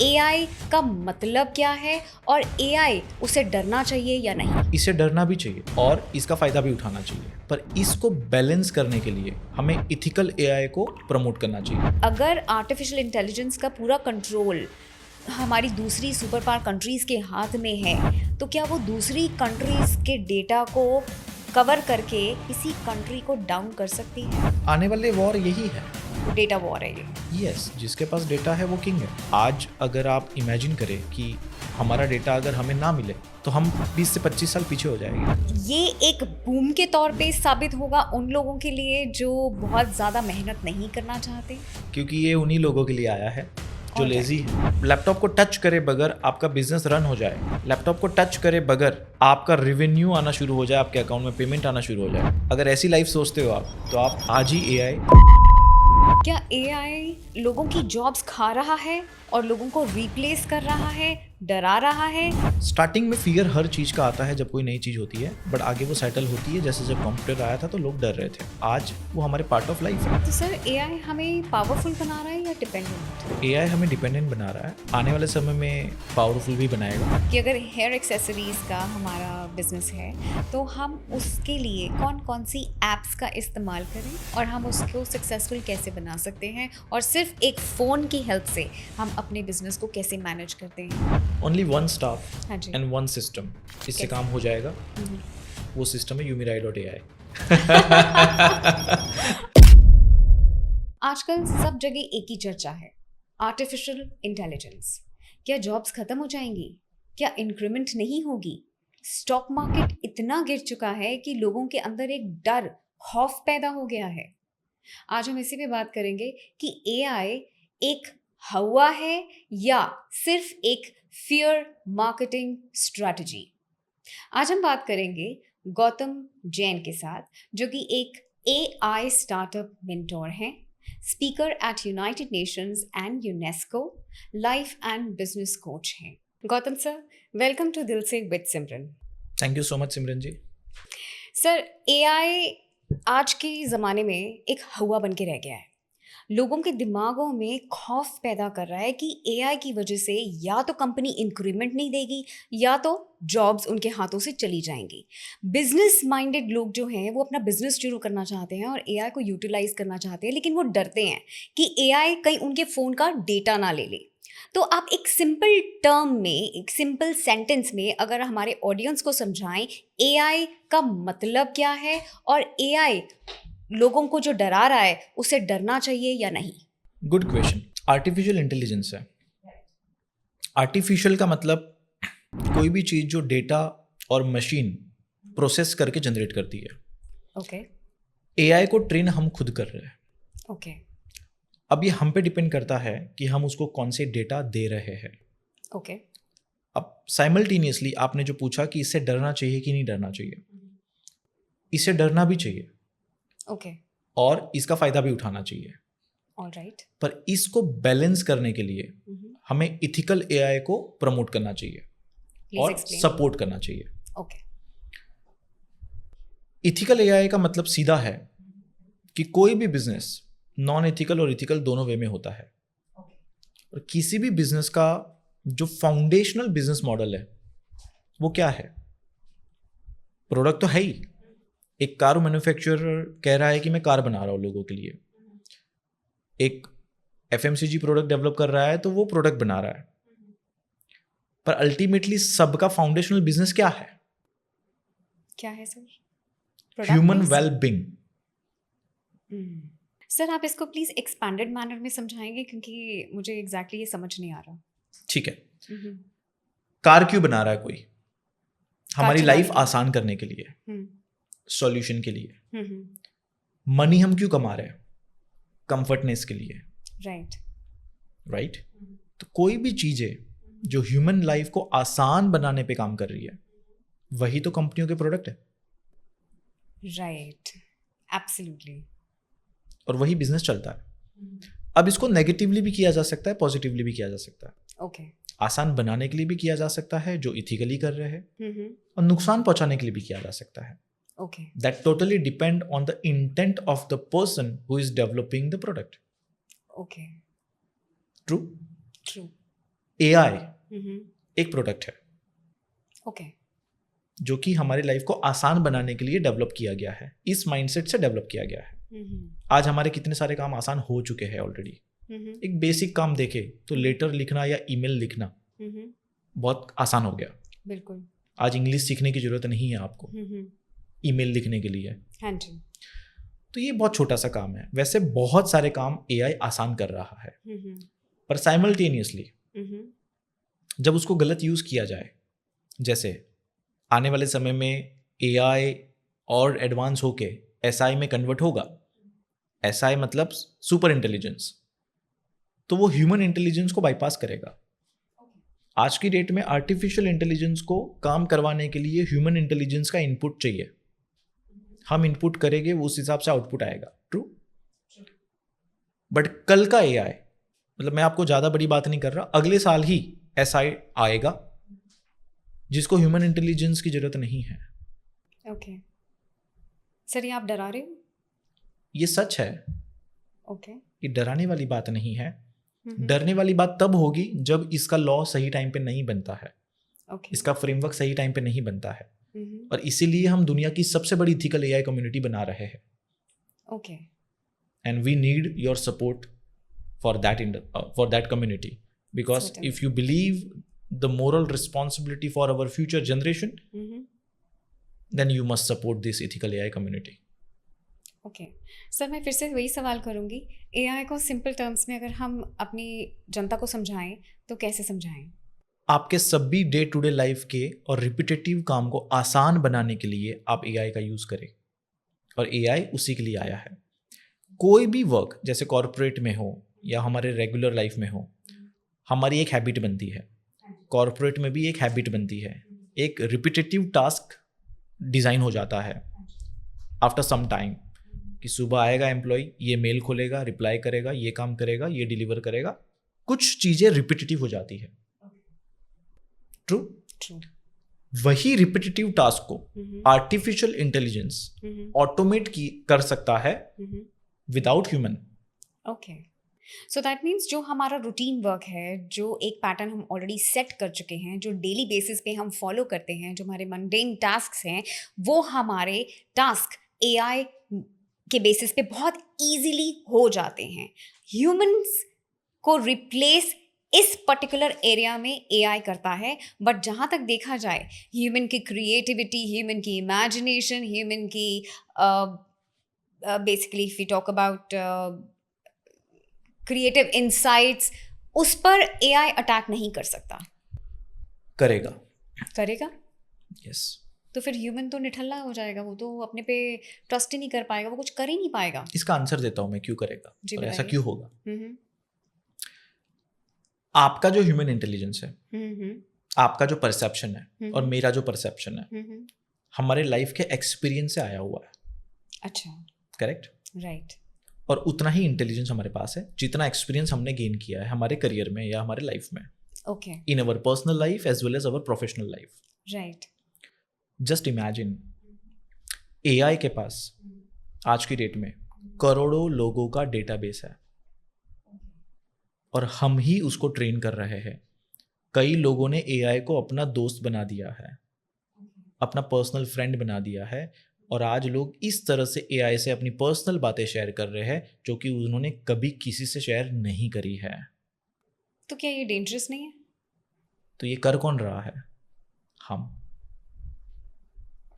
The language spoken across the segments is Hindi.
एआई का मतलब क्या है और एआई उसे डरना चाहिए या नहीं? इसे डरना भी चाहिए और इसका फ़ायदा भी उठाना चाहिए, पर इसको बैलेंस करने के लिए हमें इथिकल एआई को प्रमोट करना चाहिए। अगर आर्टिफिशियल इंटेलिजेंस का पूरा कंट्रोल हमारी दूसरी सुपर पावर कंट्रीज के हाथ में है, तो क्या वो दूसरी कंट्रीज के डेटा को कवर करके किसी कंट्री को डाउन कर सकती है? आने वाले वॉर यही है। डेटा वॉर है ये। यस, जिसके पास डेटा है वो किंग है। आज अगर आप इमेजिन करें कि हमारा डेटा अगर हमें ना मिले तो हम 20 से 25 साल पीछे हो जाएंगे। ये एक बूम के तौर पे साबित होगा उन लोगों के लिए जो बहुत ज़्यादा मेहनत नहीं करना चाहते, क्योंकि ये उन्हीं लोगों के लिए आया है जो Alright. लेजी है। लैपटॉप को टच करे बगैर आपका बिजनेस रन हो जाए, लैपटॉप को टच करे बगैर आपका रेवेन्यू आना शुरू हो जाए, आपके अकाउंट में पेमेंट आना शुरू हो जाए। अगर ऐसी लाइफ सोचते हो आप, तो आप आज ही एआई। क्या एआई लोगों की जॉब्स खा रहा है और लोगों को रिप्लेस कर रहा है, डरा रहा है? स्टार्टिंग में फियर हर चीज़ का आता है जब कोई नई चीज़ होती है, बट आगे वो सेटल होती है। जैसे जब कंप्यूटर आया था तो लोग डर रहे थे, आज वो हमारे पार्ट ऑफ लाइफ है। तो सर एआई हमें पावरफुल बना रहा है या डिपेंडेंट? एआई हमें डिपेंडेंट बना रहा है, आने वाले समय में पावरफुल भी बनाएगा। कि अगर हेयर एक्सेसरीज का हमारा बिजनेस है तो हम उसके लिए कौन कौन सी एप्स का इस्तेमाल करें और हम उसको सक्सेसफुल कैसे बना सकते हैं, और सिर्फ एक फ़ोन की हेल्प से हम अपने बिजनेस को कैसे मैनेज करते हैं? ओनली वन स्टाफ हाँ जी। एंड वन सिस्टम, इससे कैसे? काम हो जाएगा। वो सिस्टम है UmiRai.ai। आजकल सब जगह एक ही चर्चा है, आर्टिफिशियल इंटेलिजेंस। क्या जॉब्स खत्म हो जाएंगी? क्या इंक्रीमेंट नहीं होगी? स्टॉक मार्केट इतना गिर चुका है कि लोगों के अंदर एक डर, खौफ पैदा हो गया है। आज हम इसी पे बात करेंगे कि एआई एक हवा है या सिर्फ एक फियर मार्केटिंग स्ट्रैटेजी। आज हम बात करेंगे गौतम जैन के साथ, जो कि एक एआई स्टार्टअप मेंटोर हैं, speaker at United Nations and UNESCO, life and business coach हैं। Gautam sir, welcome to Dil Se with Simran. Thank you so much Simran ji. Sir, AI आज के ज़माने में एक हवा बन के रह गया है। लोगों के दिमागों में खौफ पैदा कर रहा है कि एआई की वजह से या तो कंपनी इंक्रीमेंट नहीं देगी या तो जॉब्स उनके हाथों से चली जाएंगी। बिजनेस माइंडेड लोग जो हैं वो अपना बिजनेस शुरू करना चाहते हैं और एआई को यूटिलाइज करना चाहते हैं, लेकिन वो डरते हैं कि एआई कहीं उनके फ़ोन का डेटा ना ले ले। तो आप एक सिंपल टर्म में, एक सिंपल सेंटेंस में अगर हमारे ऑडियंस को समझाएं एआई का मतलब क्या है और एआई लोगों को जो डरा रहा है उसे डरना चाहिए या नहीं? Good question. आर्टिफिशियल इंटेलिजेंस है। आर्टिफिशियल का मतलब कोई भी चीज़ जो डेटा और मशीन प्रोसेस करके जनरेट करती है। ओके एआई को ट्रेन हम खुद कर रहे हैं। ओके अब ये हम पे डिपेंड करता है कि हम उसको कौन से डेटा दे रहे हैं। ओके अब साइमल्टेनियसली आपने जो पूछा कि इससे डरना चाहिए कि नहीं डरना चाहिए, इससे डरना भी चाहिए ओके और इसका फ़ायदा भी उठाना चाहिए, ऑलराइट। पर इसको बैलेंस करने के लिए हमें इथिकल एआई को प्रमोट करना चाहिए प्लीज और एक्सप्लेन। सपोर्ट करना चाहिए। ओके इथिकल एआई का मतलब सीधा है कि कोई भी बिजनेस नॉन एथिकल और इथिकल दोनों वे में होता है, और किसी भी बिजनेस का जो फाउंडेशनल बिजनेस मॉडल है वो क्या है? प्रोडक्ट तो है ही। एक कार मैन्युफैक्चरर कह रहा है कि मैं कार बना रहा हूँ लोगों के लिए, एक FMCG प्रोडक्ट डेवलप कर रहा है तो वो प्रोडक्ट बना रहा है, पर अल्टीमेटली सबका फाउंडेशनल बिजनेस क्या है? क्या है sir? Human Product-based? Wellbeing. Sir, आप इसको प्लीज एक्सपैंडेड मैनर में समझाएंगे क्योंकि मुझे एग्जैक्टली ये समझ नहीं आ रहा। ठीक है, कार क्यों बना रहा है कोई? हमारी चलाने लाइफ के लिए। आसान करने के लिए, हम्म, सॉल्यूशन के लिए। हम्म, मनी हम क्यों कमा रहे हैं? कंफर्टनेस के लिए, राइट। राइट? तो कोई भी चीजें जो ह्यूमन लाइफ को आसान बनाने पे काम कर रही है, वही तो कंपनियों के प्रोडक्ट है, राइट, एब्सोल्युटली। और वही बिजनेस चलता है। अब इसको नेगेटिवली भी किया जा सकता है, पॉजिटिवली भी किया जा सकता है। ओके। आसान बनाने के लिए भी किया जा सकता है जो इथिकली कर रहे हैं, और नुकसान पहुंचाने के लिए भी किया जा सकता है। Okay That totally depend on the intent of the person who is developing the product. Okay True? True. AI हम्म, एक प्रोडक्ट है ओके, जो कि हमारी लाइफ को आसान बनाने के लिए डेवलप किया गया है, इस माइंडसेट से डेवलप किया गया है। हम्म, आज हमारे कितने सारे काम आसान हो चुके हैं ऑलरेडी। हम्म, एक बेसिक काम देखे तो लेटर लिखना या ईमेल लिखना हम्म, बहुत आसान हो गया। बिल्कुल, आज इंग्लिश सीखने की जरूरत नहीं है आपको ईमेल लिखने के लिए। हाँ जी, तो ये बहुत छोटा सा काम है। वैसे बहुत सारे काम AI आसान कर रहा है, पर साइमल्टेनियसली जब उसको गलत यूज किया जाए, जैसे आने वाले समय में AI और एडवांस होके SI में कन्वर्ट होगा, SI मतलब सुपर इंटेलिजेंस, तो वो ह्यूमन इंटेलिजेंस को बाईपास करेगा। आज की डेट में आर्टिफिशियल इंटेलिजेंस को काम करवाने के लिए ह्यूमन इंटेलिजेंस का इनपुट चाहिए। हम इनपुट करेंगे, वो उस हिसाब से आउटपुट आएगा। ट्रू। बट कल का AI, मतलब मैं आपको ज्यादा बड़ी बात नहीं कर रहा, अगले साल ही SI आएगा जिसको ह्यूमन इंटेलिजेंस की जरूरत नहीं है। ओके, सर ये आप डरा रहे हो? ये सच है। ओके, ये डराने वाली बात नहीं है। डरने वाली बात तब होगी जब इसका लॉ सही टाइम पे नहीं बनता है, ओके, इसका फ्रेमवर्क सही टाइम पे नहीं बनता है। और इसीलिए हम दुनिया की सबसे बड़ी इथिकल AI कम्युनिटी बना रहे हैं। Okay, and we need your support for that community, because Certainly. If you believe the moral responsibility for our future generation, then you must support this ethical AI community. Okay, sir मैं फिर से वही सवाल करूंगी, AI को सिंपल टर्म्स में अगर हम अपनी जनता को समझाएं तो कैसे समझाएं? आपके सभी डे टू डे लाइफ के और रिपीटेटिव काम को आसान बनाने के लिए आप AI का यूज करें, और AI उसी के लिए आया है। कोई भी वर्क, जैसे कॉर्पोरेट में हो या हमारे रेगुलर लाइफ में हो, हमारी एक हैबिट बनती है। कॉर्पोरेट में भी एक हैबिट बनती है, एक रिपीटेटिव टास्क डिज़ाइन हो जाता है आफ्टर सम टाइम, कि सुबह आएगा एम्प्लॉय, ये मेल खोलेगा, रिप्लाई करेगा, ये काम करेगा, ये डिलीवर करेगा। कुछ चीज़ें रिपीटेटिव हो जाती है। ट्रू। वही रिपीटेटिव टास्क को आर्टिफिशियल इंटेलिजेंस ऑटोमेट कर सकता है without human. Okay, so that means जो हमारा रूटीन वर्क है, जो एक पैटर्न हम ऑलरेडी सेट कर चुके हैं, जो डेली बेसिस पे हम फॉलो करते हैं, जो हमारे मंडेन टास्क हैं, वो हमारे टास्क AI के बेसिस पे बहुत इजीली हो जाते हैं। ह्यूमंस को रिप्लेस इस पर्टिकुलर एरिया में AI करता है, बट जहाँ तक देखा जाए ह्यूमन की क्रिएटिविटी, ह्यूमन की इमेजिनेशन, ह्यूमन की basically if we talk about creative insights, उस पर AI अटैक नहीं कर सकता। करेगा। यस। तो फिर ह्यूमन तो निठल्ला हो जाएगा, वो तो अपने पे ट्रस्ट ही नहीं कर पाएगा, वो कुछ कर ही नहीं पाएगा। इसका आंसर देता हूं मैं, क्यों करेगा और ऐसा क्यों होगा। आपका जो ह्यूमन इंटेलिजेंस है, आपका जो परसेप्शन है और मेरा जो परसेप्शन है, हमारे लाइफ के एक्सपीरियंस से आया हुआ है। अच्छा, करेक्ट, राइट। और उतना ही इंटेलिजेंस हमारे पास है जितना एक्सपीरियंस हमने गेन किया है हमारे करियर में या हमारे लाइफ में। Okay, in our personal life as well as our professional life. Right. Just imagine, AI के पास आज की डेट में करोड़ों लोगों का डेटाबेस है और हम ही उसको ट्रेन कर रहे हैं। कई लोगों ने AI को अपना दोस्त बना दिया है, अपना पर्सनल फ्रेंड बना दिया है, और आज लोग इस तरह से AI से अपनी पर्सनल बातें शेयर कर रहे हैं जो कि उन्होंने कभी किसी से शेयर नहीं करी है। तो क्या ये डेंजरस नहीं है? तो ये कर कौन रहा है?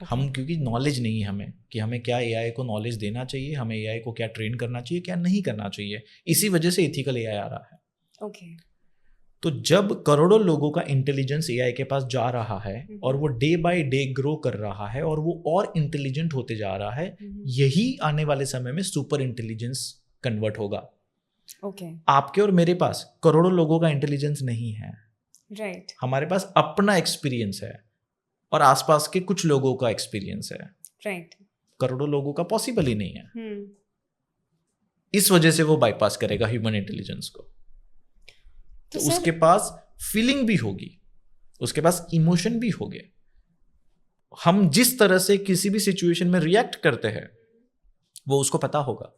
हम क्योंकि नॉलेज नहीं है हमें कि हमें क्या AI को नॉलेज देना चाहिए, हमें AI को क्या ट्रेन करना चाहिए, क्या नहीं करना चाहिए। इसी वजह से एथिकल AI आ रहा है। ओके। तो जब करोड़ों लोगों का इंटेलिजेंस AI के पास जा रहा है और वो डे बाय डे ग्रो कर रहा है और वो और इंटेलिजेंट होते जा रहा है, यही आने वाले समय में सुपर इंटेलिजेंस कन्वर्ट होगा। ओके। आपके और मेरे पास करोड़ों लोगों का इंटेलिजेंस नहीं है, राइट। हमारे पास अपना एक्सपीरियंस है और आसपास के कुछ लोगों का एक्सपीरियंस है। राइट। करोड़ों लोगों का पॉसिबल ही नहीं है। इस वजह से वो बाईपास करेगा ह्यूमन इंटेलिजेंस को। तो उसके पास फीलिंग भी होगी, उसके पास इमोशन भी होंगे। हम जिस तरह से किसी भी सिचुएशन में रिएक्ट करते हैं वो उसको पता होगा,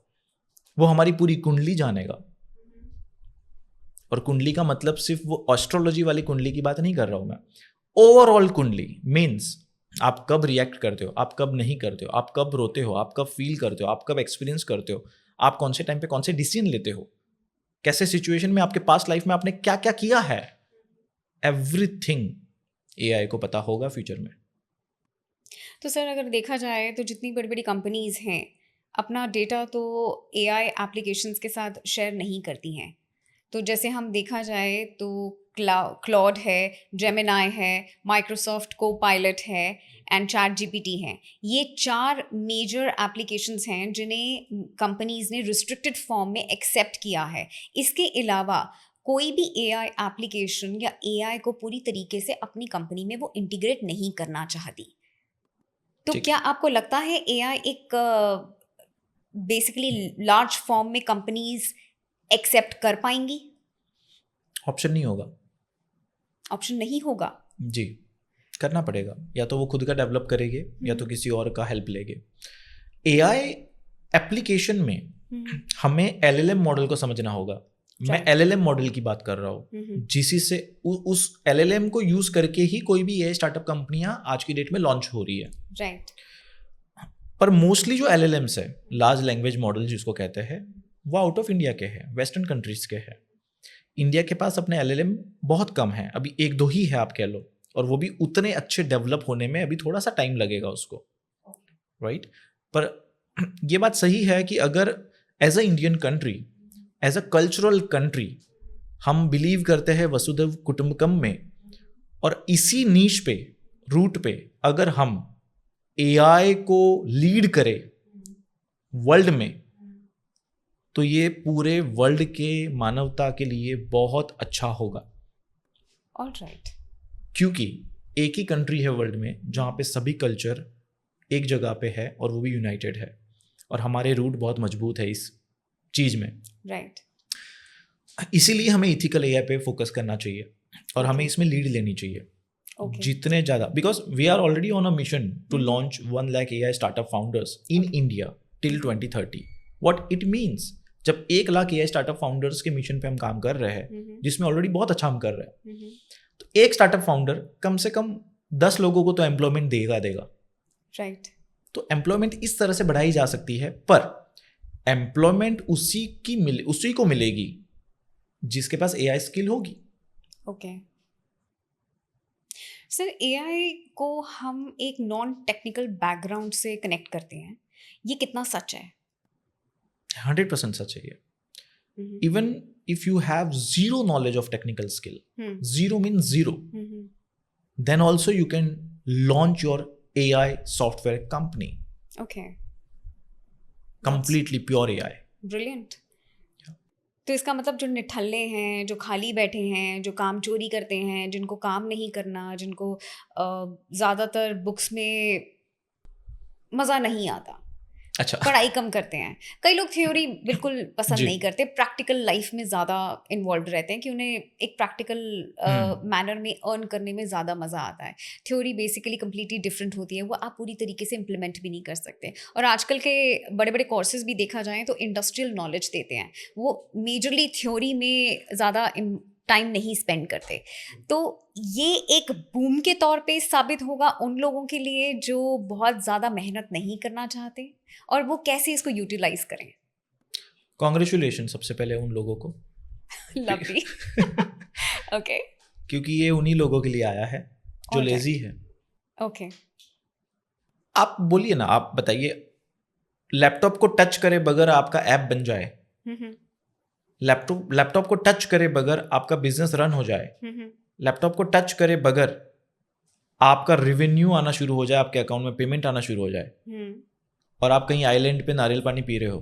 वो हमारी पूरी कुंडली जानेगा। और कुंडली का मतलब सिर्फ वो एस्ट्रोलॉजी वाली कुंडली की बात नहीं कर रहा हूं मैं, ओवरऑल कुंडली मीन्स आप कब रिएक्ट करते हो, आप कब नहीं करते हो, आप कब रोते हो, आप कब फील करते हो, आप कब एक्सपीरियंस करते हो, आप कौन से टाइम पे कौन से डिसीजन लेते हो, कैसे सिचुएशन में आपके पास्ट लाइफ में आपने क्या क्या किया है, एवरीथिंग एआई को पता होगा फ्यूचर में। तो सर अगर देखा जाए तो जितनी बड़ी बड़ी कंपनीज हैं अपना डेटा तो एआई एप्लीकेशंस के साथ शेयर नहीं करती हैं। तो जैसे हम देखा जाए तो क्लॉड है, जेमिनाई है, माइक्रोसॉफ्ट को पायलट है एंड चैट जीपीटी है। ये 4 मेजर एप्लीकेशंस हैं जिन्हें कंपनीज ने रिस्ट्रिक्टेड फॉर्म में एक्सेप्ट किया है। इसके अलावा कोई भी एआई एप्लीकेशन या एआई को पूरी तरीके से अपनी कंपनी में वो इंटीग्रेट नहीं करना चाहती। तो ठीक। क्या आपको लगता है एआई एक बेसिकली लार्ज फॉर्म में कंपनीज एक्सेप्ट कर पाएंगी? ऑप्शन नहीं होगा। ऑप्शन नहीं होगा। जी, करना पड़ेगा, या तो वो खुद का डेवलप करेंगे या तो किसी और का हेल्प लेंगे। एआई एप्लीकेशन में हमें एलएलएम मॉडल को समझना होगा। मैं एलएलएम मॉडल की बात कर रहा हूँ, जिसी से उस एलएलएम को यूज करके ही कोई भी एआई स्टार्टअप कंपनियां आज की डेट में लॉन्च हो रही है। राइट। पर मोस्टली जो एलएलएम्स है, लार्ज लैंग्वेज मॉडल जिसको कहते हैं, वो आउट ऑफ इंडिया के हैं, वेस्टर्न कंट्रीज के हैं। इंडिया के पास अपने एलएलएम बहुत कम है, अभी 1-2 ही है आप कह लो, और वो भी उतने अच्छे डेवलप होने में अभी थोड़ा सा टाइम लगेगा उसको, राइट। पर ये बात सही है कि अगर as a Indian country, as a cultural country, हम बिलीव करते हैं वसुधैव कुटुंबकम में, और इसी नीश पे, रूट पे अगर हम एआई को लीड करें वर्ल्ड में, तो ये पूरे वर्ल्ड के मानवता के लिए बहुत अच्छा होगा। ऑलराइट। क्योंकि एक ही कंट्री है वर्ल्ड में जहाँ पे सभी कल्चर एक जगह पे है और वो भी यूनाइटेड है, और हमारे रूट बहुत मजबूत है इस चीज़ में। राइट। इसीलिए हमें इथिकल एआई पे फोकस करना चाहिए और हमें इसमें लीड लेनी चाहिए। जितने ज़्यादा, because we are already on a mission to launch 1 lakh AI startup founders in India till 2030। What it means, जब 1 लाख एआई स्टार्टअप फाउंडर्स के मिशन पे हम काम कर रहे हैं, जिसमें ऑलरेडी बहुत अच्छा हम कर रहे हैं, तो एक स्टार्टअप फाउंडर कम से कम 10 लोगों को तो एम्प्लॉयमेंट देगा। राइट। तो एम्प्लॉयमेंट इस तरह से बढ़ाई जा सकती है, पर एम्प्लॉयमेंट उसी को मिलेगी जिसके पास एआई स्किल होगी। ओके सर, एआई को हम एक नॉन टेक्निकल बैकग्राउंड से कनेक्ट करते हैं, ये कितना सच है? 100% सच है ये। Even if you have zero knowledge of technical skill, zero means zero, then also you can launch your AI software company. Okay. Completely pure AI. Brilliant. तो इसका मतलब जो निठल्ले हैं, जो खाली बैठे हैं, जो काम चोरी करते हैं, जिनको काम नहीं करना, जिनको ज़्यादातर बुक्स में मज़ा नहीं आता, अच्छा, पढ़ाई कम करते हैं, कई लोग थ्योरी बिल्कुल पसंद नहीं करते, प्रैक्टिकल लाइफ में ज़्यादा इन्वॉल्व रहते हैं कि उन्हें एक प्रैक्टिकल मैनर में अर्न करने में ज़्यादा मज़ा आता है। थ्योरी बेसिकली कम्प्लीटली डिफरेंट होती है, वो आप पूरी तरीके से इम्प्लीमेंट भी नहीं कर सकते। और आजकल के बड़े बड़े कोर्सेज भी देखा जाए तो इंडस्ट्रियल नॉलेज देते हैं, वो मेजरली थ्योरी में ज़्यादा टाइम नहीं स्पेंड करते। तो ये एक बूम के तौर पे साबित होगा उन लोगों के लिए जो बहुत ज़्यादा मेहनत नहीं करना चाहते, और वो कैसे इसको यूटिलाइज करें। कॉन्ग्रेचुलेशन सबसे पहले उन लोगों को। लवली। ओके। क्योंकि ये उन्हीं लोगों के लिए आया है जो लेजी है। ओके। आप बोलिए ना, आप बताइए, लैपटॉप को टच करे बगैर आपका ऐप बन जाए, लैपटॉप को टच करे बगैर आपका बिजनेस रन हो जाए, लैपटॉप को टच करे बगैर आपका रेवेन्यू आना शुरू हो जाए, आपके अकाउंट में पेमेंट आना शुरू हो जाए, और आप कहीं आइलैंड पे नारियल पानी पी रहे हो,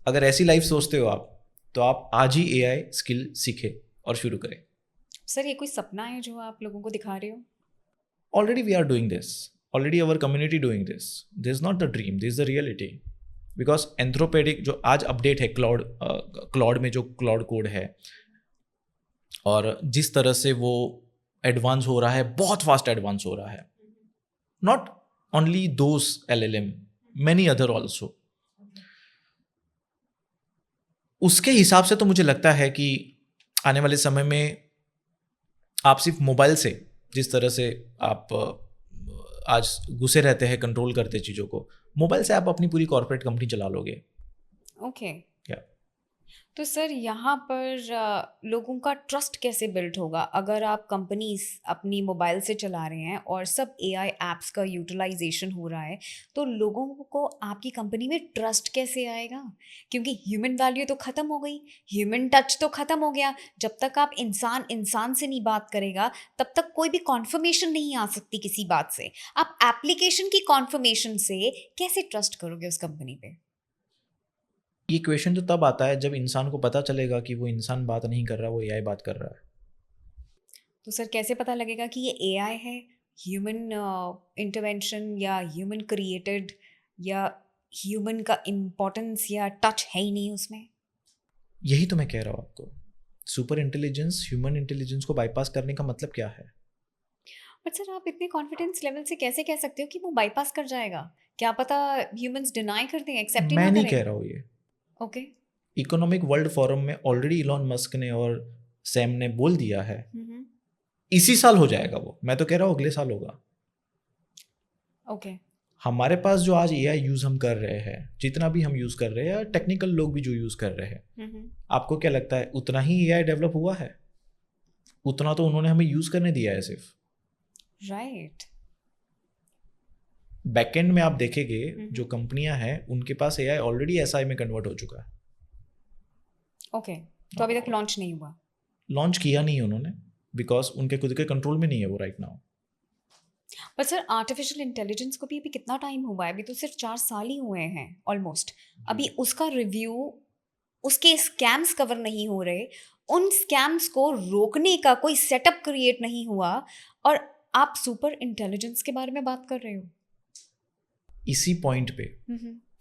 अगर ऐसी लाइफ सोचते हो आप, तो आप आज ही एआई स्किल सीखे और शुरू करें। सर ये कोई सपना है जो आप लोगों को दिखा रहे हो? Already we are doing this, already our community doing this. This is not the dream, this is the reality. Because Anthropic जो आज अपडेट है क्लाउड में, जो क्लाउड कोड है, और जिस तरह से वो एडवांस हो रहा है, बहुत फास्ट एडवांस हो रहा है, not only those LLM, many other also. उसके हिसाब से तो मुझे लगता है कि आने वाले समय में आप सिर्फ मोबाइल से, जिस तरह से आप आज घुसे रहते हैं, कंट्रोल करते चीज़ों को, मोबाइल से आप अपनी पूरी कॉर्पोरेट कंपनी चला लोगे। ओके। क्या तो सर यहाँ पर लोगों का ट्रस्ट कैसे बिल्ड होगा अगर आप कंपनीज अपनी मोबाइल से चला रहे हैं और सब एआई एप्स का यूटिलाइजेशन हो रहा है, तो लोगों को आपकी कंपनी में ट्रस्ट कैसे आएगा? क्योंकि ह्यूमन वैल्यू तो ख़त्म हो गई, ह्यूमन टच तो ख़त्म हो गया। जब तक आप इंसान इंसान से नहीं बात करेगा तब तक कोई भी कॉन्फर्मेशन नहीं आ सकती किसी बात से। आप एप्लीकेशन की कॉन्फर्मेशन से कैसे ट्रस्ट करोगे उस कंपनी पे? ये क्वेश्चन तो तब आता है जब इंसान को पता चलेगा कि वो इंसान बात नहीं कर रहा, वो एआई बात कर रहा है। तो सर कैसे पता लगेगा कि ये एआई है, ह्यूमन इंटरवेंशन या ह्यूमन क्रिएटेड, या ह्यूमन का इम्पोर्टेंस या टच है ही नहीं उसमें? यही तो मैं कह रहा हूँ आपको, सुपर इंटेलिजेंस ह्यूमन इंटेलिजेंस को बाईपास करने का मतलब क्या है? बट सर आप इतने कॉन्फिडेंस लेवल से कैसे कह सकते हो कि वो बाईपास कर जाएगा? क्या पता ह्यूमंस डिनाई कर दें, एक्सेप्ट ही मैं ना नहीं करें। कह रहा हूँ ये। ओके। इकोनॉमिक वर्ल्ड फोरम में ऑलरेडी इलॉन मस्क ने और सैम ने बोल दिया है, इसी साल हो जाएगा वो। मैं तो कह रहा हूँ अगले साल होगा। ओके। हमारे पास जो आज एआई यूज हम कर रहे हैं, जितना भी हम यूज कर रहे हैं, या टेक्निकल लोग भी जो यूज कर रहे हैं, आपको क्या लगता है उतना ही एआई डेवलप हुआ है? उतना तो उन्होंने हमें यूज करने दिया है सिर्फ। राइट। बैकएंड में आप देखेंगे जो कंपनियां हैं उनके पास एआई ऑलरेडी एसआई में कन्वर्ट हो चुका है। ओके। तो अभी तक लॉन्च नहीं हुआ? लॉन्च किया नहीं उन्होंने, बिकॉज उनके खुद के कंट्रोल में नहीं है वो राइट नाउ। पर सर आर्टिफिशियल इंटेलिजेंस को भी अभी कितना टाइम हुआ है? अभी तो सिर्फ 4 साल ही हुए हैं ऑलमोस्ट। अभी उसका रिव्यू, उसके स्कैम्स कवर नहीं हो रहे, उन स्कैम्स को रोकने का कोई सेटअप क्रिएट नहीं हुआ, और आप सुपर इंटेलिजेंस के बारे में बात कर रहे हो। इसी पॉइंट पे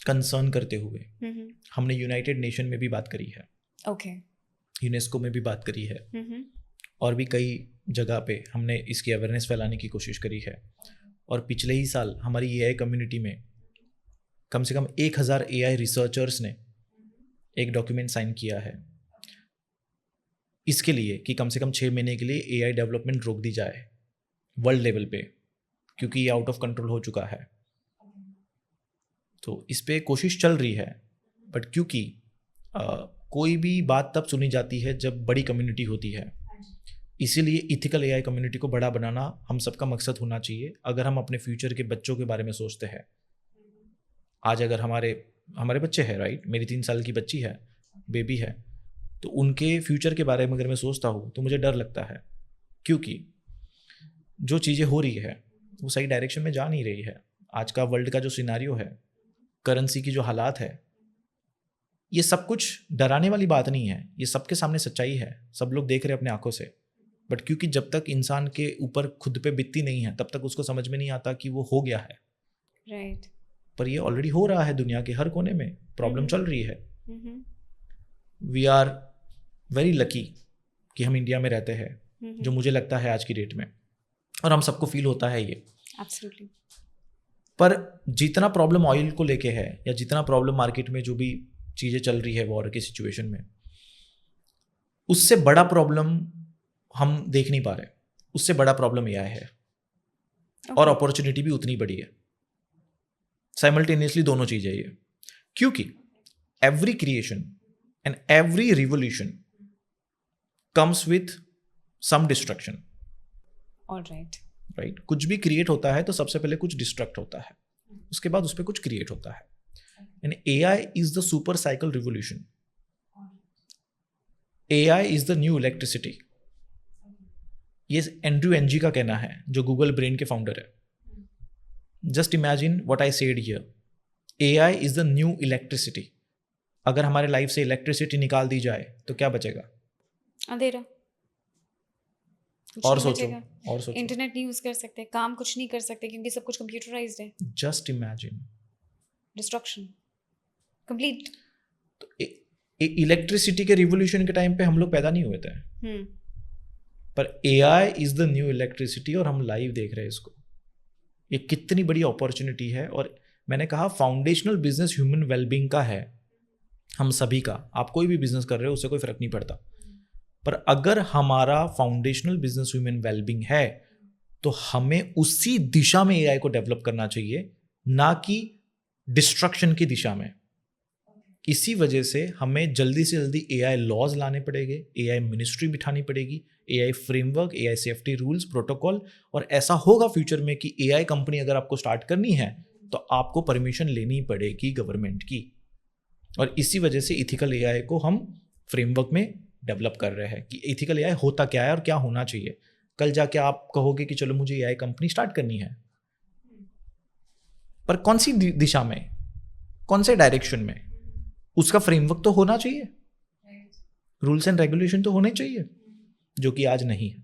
कंसर्न करते हुए हमने यूनाइटेड नेशन में भी बात करी है, ओके, यूनेस्को में भी बात करी है, और भी कई जगह पे हमने इसकी अवेयरनेस फैलाने की कोशिश करी है। और पिछले ही साल हमारी एआई कम्युनिटी में कम से कम 1000 एआई रिसर्चर्स ने एक डॉक्यूमेंट साइन किया है इसके लिए कि कम से कम 6 महीने के लिए एआई डेवलपमेंट रोक दी जाए वर्ल्ड लेवल पे, क्योंकि ये आउट ऑफ कंट्रोल हो चुका है। तो इस पे कोशिश चल रही है, बट क्योंकि कोई भी बात तब सुनी जाती है जब बड़ी कम्युनिटी होती है, इसीलिए इथिकल एआई कम्युनिटी को बड़ा बनाना हम सबका मकसद होना चाहिए। अगर हम अपने फ्यूचर के बच्चों के बारे में सोचते हैं, आज अगर हमारे बच्चे हैं, राइट, मेरी 3 साल की बच्ची है, बेबी है, तो उनके फ्यूचर के बारे में अगर मैं सोचता हूँ तो मुझे डर लगता है, क्योंकि जो चीज़ें हो रही है वो सही डायरेक्शन में जा नहीं रही है। आज का वर्ल्ड का जो सिनारियो है, करेंसी की जो हालात है, ये सब कुछ डराने वाली बात नहीं है, ये सबके सामने सच्चाई है, सब लोग देख रहे हैं अपने आंखों से। बट क्योंकि जब तक इंसान के ऊपर खुद पे बीतती नहीं है तब तक उसको समझ में नहीं आता कि वो हो गया है। राइट। पर ये ऑलरेडी हो रहा है, दुनिया के हर कोने में प्रॉब्लम चल रही है। वी आर वेरी लकी कि हम इंडिया में रहते हैं, जो मुझे लगता है आज की डेट में, और हम सबको फील होता है ये। एब्सोल्युटली। पर जितना प्रॉब्लम ऑयल को लेके है, या जितना प्रॉब्लम मार्केट में जो भी चीज़ें चल रही है वॉर की सिचुएशन में, उससे बड़ा प्रॉब्लम हम देख नहीं पा रहे। उससे बड़ा प्रॉब्लम यह है, और अपॉर्चुनिटी भी उतनी बड़ी है। साइमल्टेनियसली दोनों चीज़ें ये, क्योंकि every creation and every revolution comes with some destruction. Alright. Right, कुछ भी क्रिएट होता है तो सबसे पहले कुछ डिस्ट्रक्ट होता है, उसके बाद उस पर कुछ क्रिएट होता है। And AI is the super cycle revolution. AI is the new electricity. ये एंड्रयू एनजी का कहना है, जो गूगल ब्रेन के फाउंडर है। Just imagine what I said here, AI is the new electricity. अगर हमारे लाइफ से इलेक्ट्रिसिटी निकाल दी जाए तो क्या बचेगा? अंधेरा। और सोचो, इंटरनेट नहीं यूज कर सकते, काम कुछ नहीं कर सकते क्योंकि सब कुछ कंप्यूटराइज्ड है। Just imagine, destruction complete. तो इलेक्ट्रिसिटी के रिवोल्यूशन के टाइम पे हम लोग पैदा नहीं हुए थे, पर AI is the new electricity, और हम लाइव देख रहे हैं इसको। ये कितनी बड़ी अपॉर्चुनिटी है। और मैंने कहा फाउंडेशनल बिजनेस ह्यूमन वेलबींग का है, हम सभी का। आप कोई भी बिजनेस कर रहे हो उससे कोई फर्क नहीं पड़ता, पर अगर हमारा फाउंडेशनल बिजनेस ह्यूमन वेलबींग है तो हमें उसी दिशा में एआई को डेवलप करना चाहिए, ना कि डिस्ट्रक्शन की दिशा में। इसी वजह से हमें जल्दी से जल्दी एआई लॉज लाने पड़ेंगे, एआई मिनिस्ट्री बिठानी पड़ेगी, AI framework, AI safety rules, protocol. और ऐसा होगा फ्यूचर में कि एआई कंपनी अगर आपको स्टार्ट करनी है तो आपको परमिशन लेनी पड़ेगी गवर्नमेंट की। और इसी वजह से इथिकल एआई को हम फ्रेमवर्क में डेवलप कर रहे हैं कि इथिकल एआई होता क्या है और क्या होना चाहिए। कल जाके आप कहोगे कि चलो मुझे एआई कंपनी स्टार्ट करनी है, पर कौन सी दिशा में, कौन से डायरेक्शन में, उसका फ्रेमवर्क तो होना चाहिए, रूल्स एंड रेगुलेशन तो होने चाहिए, जो कि आज नहीं है।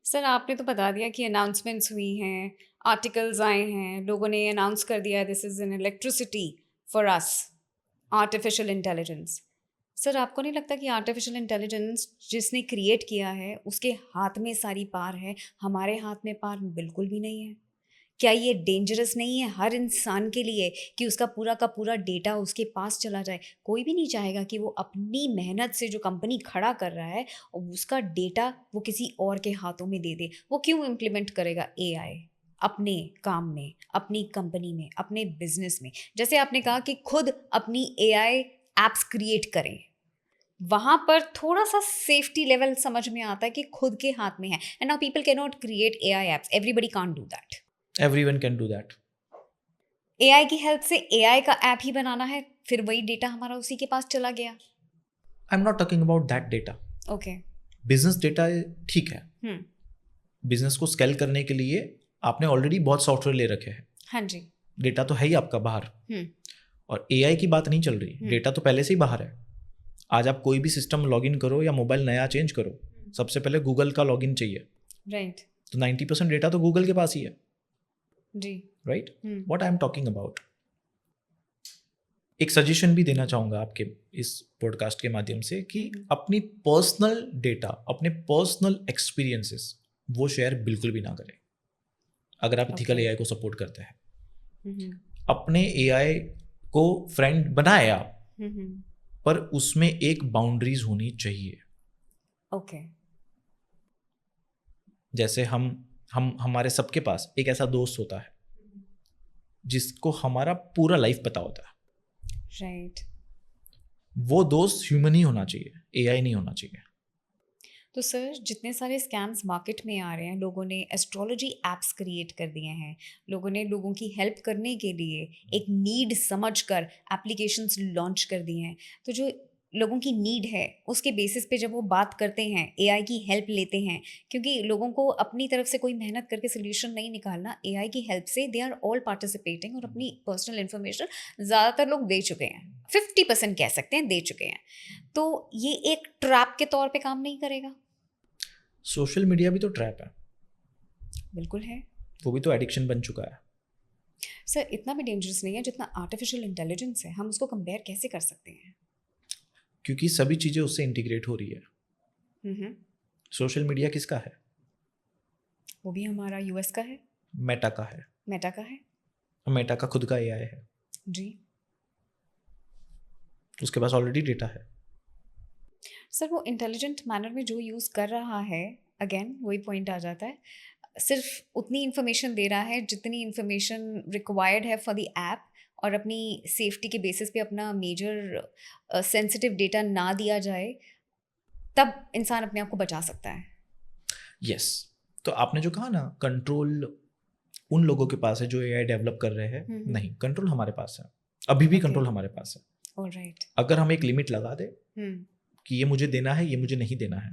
सर आपने तो बता दिया कि अनाउंसमेंट्स हुई हैं, आर्टिकल्स आए हैं, लोगों ने अनाउंस कर दिया this is an electricity for us, artificial intelligence. Sir आपको नहीं लगता कि आर्टिफिशियल इंटेलिजेंस जिसने क्रिएट किया है उसके हाथ में सारी पावर है, हमारे हाथ में पावर बिल्कुल भी नहीं है? क्या ये डेंजरस नहीं है हर इंसान के लिए कि उसका पूरा का पूरा डेटा उसके पास चला जाए? कोई भी नहीं चाहेगा कि वो अपनी मेहनत से जो कंपनी खड़ा कर रहा है और उसका डेटा वो किसी और के हाथों में दे दे। वो क्यों इम्प्लीमेंट करेगा एआई अपने काम में, अपनी कंपनी में, अपने बिजनेस में? जैसे आपने कहा कि खुद अपनी एआई एप्स क्रिएट करें, वहाँ पर थोड़ा सा सेफ्टी लेवल समझ में आता है कि खुद के हाथ में है। And now people can not create AI apps, everybody can't do that. Everyone can do that. AI की हेल्प से एआई का ऐप ही बनाना है, फिर वही डेटा हमारा उसी के पास चला गया। I am not talking about that data. Okay. Business data ठीक है, हम्म। बिजनेस को स्केल करने के लिए आपने ऑलरेडी बहुत सॉफ्टवेयर ले रखे हैं, हाँ जी। डेटा तो है ही आपका बाहर। हम्म। और एआई की बात नहीं चल रही, डेटा तो पहले से ही बाहर है। आज आप कोई भी सिस्टम लॉगिन करो या मोबाइल नया चेंज करो, सबसे पहले गूगल का लॉगिन चाहिए। राइट। तो 90% डेटा तो गूगल के पास ही है। जी। Right, what I am talking about. एक सजेशन भी देना चाहूंगा आपके इस पॉडकास्ट के माध्यम से कि अपनी पर्सनल डेटा, अपने पर्सनल एक्सपीरियंसेस वो शेयर बिल्कुल भी ना करें अगर आप इथिकल एआई को सपोर्ट करते हैं। अपने एआई को फ्रेंड बनाए आप, पर उसमें एक बाउंड्रीज होनी चाहिए। ओके। जैसे हम हमारे सबके पास एक ऐसा दोस्त होता है जिसको हमारा पूरा लाइफ पता होता है। राइट। वो दोस्त ह्यूमन ही होना चाहिए, एआई नहीं होना चाहिए। तो सर जितने सारे स्कैम्स मार्केट में आ रहे हैं, लोगों ने एस्ट्रोलॉजी एप्स क्रिएट कर दिए हैं, लोगों ने लोगों की हेल्प करने के लिए एक नीड समझकर एप्लीकेशंस लॉन्च कर दिए हैं। तो जो लोगों की नीड है उसके बेसिस पे जब वो बात करते हैं, एआई की हेल्प लेते हैं, क्योंकि लोगों को अपनी तरफ से कोई मेहनत करके सोल्यूशन नहीं निकालना, एआई की हेल्प से दे आर ऑल पार्टिसिपेटिंग और अपनी पर्सनल इन्फॉर्मेशन ज़्यादातर लोग दे चुके हैं, 50% कह सकते हैं दे चुके हैं। तो ये एक ट्रैप के तौर पे काम नहीं करेगा? सोशल मीडिया भी तो ट्रैप है। बिल्कुल है। वो भी तो एडिक्शन बन चुका है। सर इतना भी डेंजरस नहीं है जितना आर्टिफिशियल इंटेलिजेंस है, हम उसको कंपेयर कैसे कर सकते हैं? क्योंकि सभी चीज़ें उससे इंटीग्रेट हो रही है। सोशल मीडिया किसका है? वो भी हमारा यूएस का है, मेटा का है। मेटा का है। मेटा का खुद का एआई है जी। उसके पास ऑलरेडी डेटा है। सर वो इंटेलिजेंट मैनर में जो यूज़ कर रहा है, अगेन वही पॉइंट आ जाता है, सिर्फ उतनी इन्फॉर्मेशन दे रहा है जितनी इन्फॉर्मेशन रिक्वायर्ड है फॉर द ऐप, और अपनी सेफ्टी के बेसिस पे अपना मेजर सेंसिटिव डेटा ना दिया जाए, तब इंसान अपने आप को बचा सकता है। यस। तो आपने जो कहा ना, कंट्रोल उन लोगों के पास है जो एआई डेवलप कर रहे हैं, नहीं, कंट्रोल हमारे पास है, अभी भी कंट्रोल हमारे पास है। ऑलराइट। अगर हम एक लिमिट लगा दे कि ये मुझे देना है, ये मुझे नहीं देना है,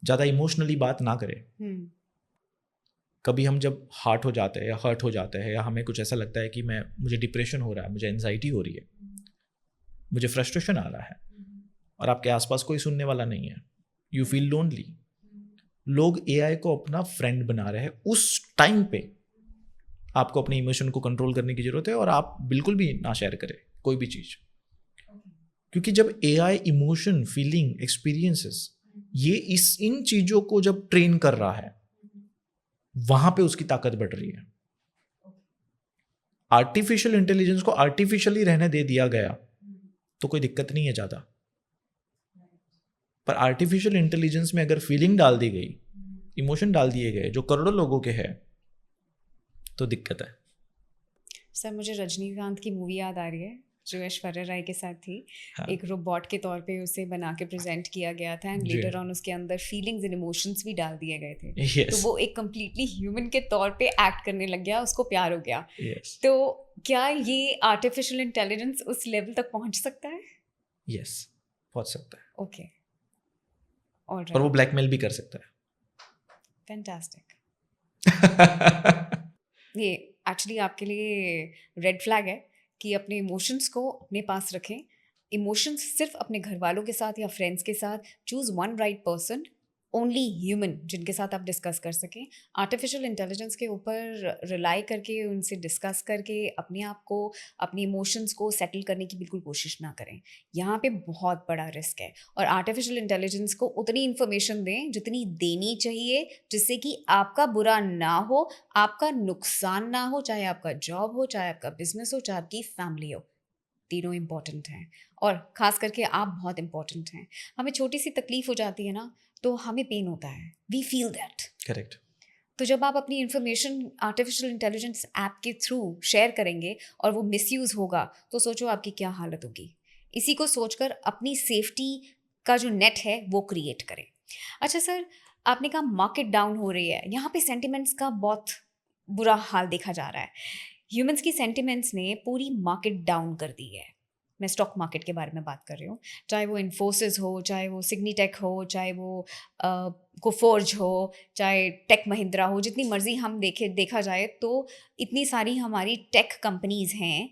ज़्यादा इमोशनली बात ना करें। कभी हम जब हर्ट हो जाते हैं या हमें कुछ ऐसा लगता है कि मुझे डिप्रेशन हो रहा है, मुझे एंजाइटी हो रही है, मुझे फ्रस्ट्रेशन आ रहा है, और आपके आसपास कोई सुनने वाला नहीं है, यू फील लोनली, लोग एआई को अपना फ्रेंड बना रहे हैं। उस टाइम पे आपको अपने इमोशन को कंट्रोल करने की जरूरत है, और आप बिल्कुल भी ना शेयर करें कोई भी चीज़, क्योंकि जब एआई इमोशन, फीलिंग, एक्सपीरियंसेस, ये इन चीज़ों को जब ट्रेन कर रहा है, वहां पे उसकी ताकत बढ़ रही है। आर्टिफिशियल इंटेलिजेंस को आर्टिफिशियली रहने दे दिया गया तो कोई दिक्कत नहीं है ज़्यादा, पर आर्टिफिशियल इंटेलिजेंस में अगर फीलिंग डाल दी गई, इमोशन डाल दिए गए जो करोड़ों लोगों के हैं, तो दिक्कत है। सर मुझे रजनीकांत की मूवी याद आ रही है जो ऐश्वर्या राय के साथ थी। हाँ। एक रोबोट के तौर पे उसे बना के प्रेजेंट किया गया था एंड जी। लेटर ऑन उसके अंदर फीलिंग्स एंड इमोशंस भी डाल दिए गए थे। Yes. तो वो एक कम्प्लीटली ह्यूमन के तौर पे एक्ट करने लग गया, उसको प्यार हो गया। Yes. तो क्या ये आर्टिफिशियल इंटेलिजेंस उस लेवल तक पहुंच सकता है? Yes, पहुंच सकता है। ओके, ऑलराइट, और वो ब्लैकमेल भी कर सकता फैंटास्टिक। है। ये एक्चुअली आपके लिए रेड फ्लैग है कि अपने इमोशंस को अपने पास रखें। इमोशंस सिर्फ अपने घर वालों के साथ या फ्रेंड्स के साथ, choose one right person, only human जिनके साथ आप डिस्कस कर सकें। आर्टिफिशियल इंटेलिजेंस के ऊपर रिलाई करके, उनसे डिस्कस करके अपने आप को, अपने इमोशंस को सेटल करने की बिल्कुल कोशिश ना करें। यहाँ पे बहुत बड़ा रिस्क है। और आर्टिफिशियल इंटेलिजेंस को उतनी इन्फॉर्मेशन दें जितनी देनी चाहिए, जिससे कि आपका बुरा ना हो, आपका नुकसान ना हो, चाहे आपका जॉब हो, चाहे आपका बिजनेस हो, चाहे आपकी फैमिली हो। तीनों इम्पॉर्टेंट हैं और ख़ास करके आप बहुत इम्पॉर्टेंट हैं। हमें छोटी सी तकलीफ हो जाती है ना, तो हमें पेन होता है, वी फील दैट। करेक्ट। तो जब आप अपनी इन्फॉर्मेशन आर्टिफिशियल इंटेलिजेंस ऐप के थ्रू शेयर करेंगे और वो मिसयूज़ होगा, तो सोचो आपकी क्या हालत होगी। इसी को सोचकर अपनी सेफ्टी का जो नेट है वो क्रिएट करें। अच्छा सर, आपने कहा मार्केट डाउन हो रही है, यहाँ पे सेंटिमेंट्स का बहुत बुरा हाल देखा जा रहा है। ह्यूमंस की सेंटिमेंट्स ने पूरी मार्केट डाउन कर दी है। मैं स्टॉक मार्केट के बारे में बात कर रही हूँ, चाहे वो इन्फोसिस हो, चाहे वो सिग्नीटेक हो, चाहे वो कोफोर्ज हो, चाहे टेक महिंद्रा हो, जितनी मर्जी हम देखा जाए तो इतनी सारी हमारी टेक कंपनीज हैं।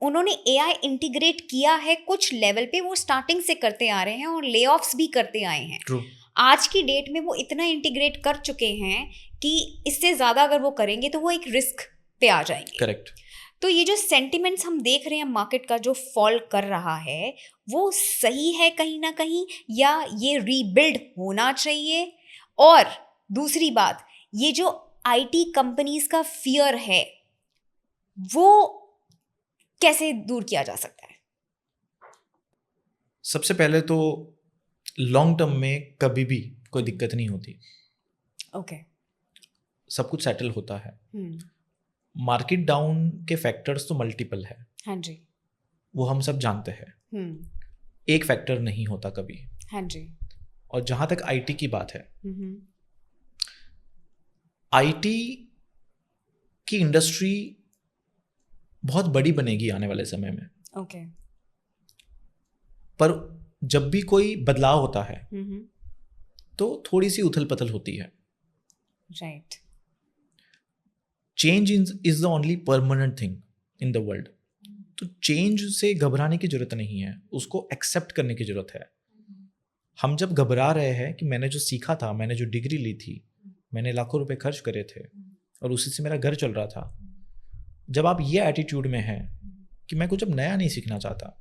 उन्होंने एआई इंटीग्रेट किया है कुछ लेवल पे, वो स्टार्टिंग से करते आ रहे हैं और ले ऑफ्स भी करते आए हैं। True. आज की डेट में वो इतना इंटीग्रेट कर चुके हैं कि इससे ज़्यादा अगर वो करेंगे तो वो एक रिस्क पे आ जाएंगे। करेक्ट। तो ये जो सेंटिमेंट्स हम देख रहे हैं मार्केट का जो फॉल कर रहा है, वो सही है कहीं ना कहीं, या ये रीबिल्ड होना चाहिए? और दूसरी बात, ये जो आईटी कंपनीज का फियर है वो कैसे दूर किया जा सकता है? सबसे पहले तो लॉन्ग टर्म में कभी भी कोई दिक्कत नहीं होती। ओके। सब कुछ सेटल होता है। मार्केट डाउन के फैक्टर्स तो मल्टीपल है। हाँ जी। वो हम सब जानते हैं। एक फैक्टर नहीं होता कभी। हाँ जी। और जहाँ तक आईटी की बात है, आईटी की इंडस्ट्री बहुत बड़ी बनेगी आने वाले समय में। ओके। पर जब भी कोई बदलाव होता है तो थोड़ी सी उथल पथल होती है। Right. Change is the only permanent thing in the world. तो चेंज से घबराने की जरूरत नहीं है, उसको एक्सेप्ट करने की जरूरत है। हम जब घबरा रहे हैं कि मैंने जो सीखा था, मैंने जो डिग्री ली थी, मैंने लाखों रुपए खर्च करे थे और उसी से मेरा घर चल रहा था, जब आप ये एटीट्यूड में हैं कि मैं कुछ अब नया नहीं सीखना चाहता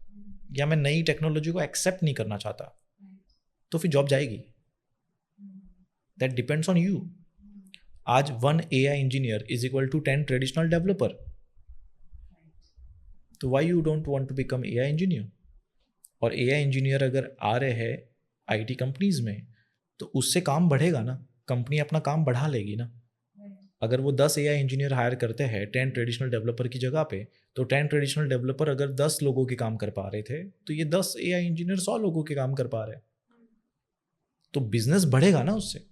या मैं नई टेक्नोलॉजी को एक्सेप्ट नहीं करना चाहता, तो फिर जॉब जाएगी। That depends on you. आज 1 AI engineer is equal to 10 traditional developer. तो why you don't want to become AI engineer? और AI इंजीनियर अगर आ रहे हैं आईटी कंपनीज में, तो उससे काम बढ़ेगा ना, कंपनी अपना काम बढ़ा लेगी ना। अगर वो 10 AI इंजीनियर हायर करते हैं 10 ट्रेडिशनल डेवलपर की जगह पे, तो 10 ट्रेडिशनल डेवलपर अगर 10 लोगों के काम कर पा रहे थे, तो ये 10 AI इंजीनियर 100 लोगों के काम कर पा रहे हैं। तो बिजनेस बढ़ेगा ना उससे।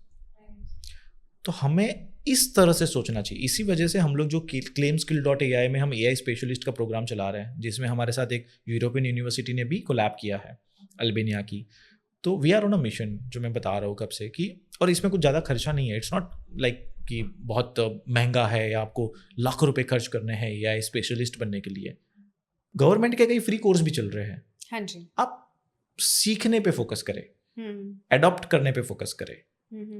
तो हमें इस तरह से सोचना चाहिए। इसी वजह से हम लोग जो claimskill.ai में हम AI स्पेशलिस्ट का प्रोग्राम चला रहे हैं, जिसमें हमारे साथ एक यूरोपियन यूनिवर्सिटी ने भी कोलैब किया है, अल्बेनिया की। तो we are on a mission, जो मैं बता रहा हूँ कब से, कि और इसमें कुछ ज़्यादा खर्चा नहीं है। इट्स नॉट लाइक कि बहुत महंगा है या आपको लाखों रुपए खर्च करने हैं AI स्पेशलिस्ट बनने के लिए। गवर्नमेंट के कई फ्री कोर्स भी चल रहे हैं। हाँ जी। आप सीखने पे फोकस करें, एडॉप्ट करने पे फोकस करें।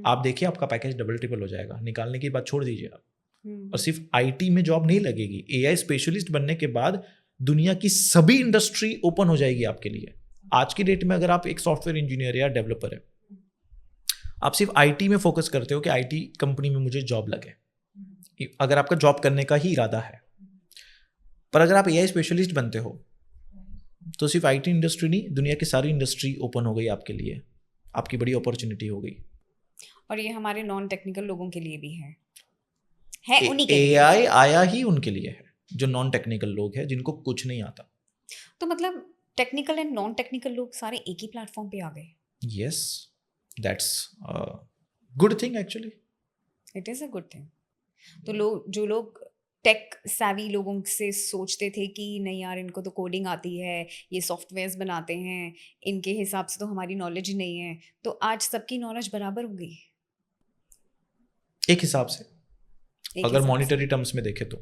आप देखिए आपका पैकेज डबल ट्रिपल हो जाएगा। निकालने की बात छोड़ दीजिए आप। और सिर्फ आईटी में जॉब नहीं लगेगी, AI स्पेशलिस्ट बनने के बाद दुनिया की सभी इंडस्ट्री ओपन हो जाएगी आपके लिए। आज की डेट में अगर आप एक सॉफ्टवेयर इंजीनियर या डेवलपर है, आप सिर्फ आईटी में फोकस करते हो कि आईटी कंपनी में मुझे जॉब लगे, अगर आपका जॉब करने का ही इरादा है। पर अगर आप AI स्पेशलिस्ट बनते हो, तो सिर्फ आईटी इंडस्ट्री नहीं, दुनिया की सारी इंडस्ट्री ओपन हो गई आपके लिए। आपकी बड़ी अपॉर्चुनिटी हो गई। और ये हमारे नॉन टेक्निकल लोगों के लिए भी है उन्हीं के लिए। एआई आया ही उनके लिए है जो नॉन टेक्निकल लोग हैं, जिनको कुछ नहीं आता। तो मतलब टेक्निकल एंड नॉन टेक्निकल लोग सारे एक ही प्लेटफॉर्म पे आ गए। Yes, that's good thing actually. It is a good thing. तो जो लोग टेक सैवी लोगों से सोचते थे कि नहीं यार इनको तो कोडिंग आती है, ये सॉफ्टवेयर्स बनाते हैं, इनके हिसाब से तो हमारी नॉलेज ही नहीं है, तो आज सबकी नॉलेज बराबर हो गई एक हिसाब से, एक अगर हिसाब से। मॉनिटरी टर्म्स में देखें तो।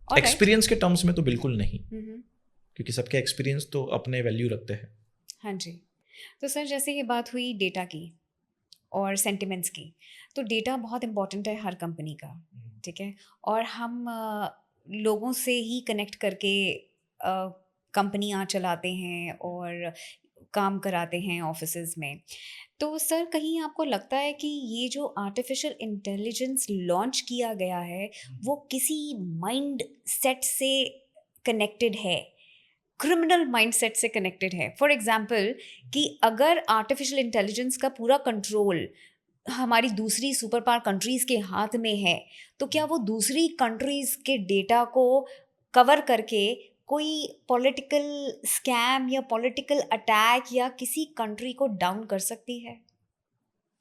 Alright. एक्सपीरियंस के टर्म्स में तो बिल्कुल नहीं, हम्म। क्योंकि सबके एक्सपीरियंस तो अपने वैल्यू रखते हैं। हाँ जी। तो सर जैसे ये बात हुई डेटा की और सेंटिमेंट्स की, तो डेटा बहुत इम्पॉर्टेंट है हर कंपनी का, ठीक है, और हम लोगों से ही कनेक्ट करके कंपनियाँ चलाते हैं और काम कराते हैं ऑफिसेज में। तो सर कहीं आपको लगता है कि ये जो आर्टिफिशियल इंटेलिजेंस लॉन्च किया गया है वो किसी माइंड सेट से कनेक्टेड है, क्रिमिनल माइंडसेट से कनेक्टेड है? फॉर एग्जाम्पल कि अगर आर्टिफिशियल इंटेलिजेंस का पूरा कंट्रोल हमारी दूसरी सुपर पावर कंट्रीज़ के हाथ में है, तो क्या वो दूसरी कंट्रीज़ के डेटा को कवर करके कोई पॉलिटिकल स्कैम या पॉलिटिकल अटैक या किसी कंट्री को डाउन कर सकती है,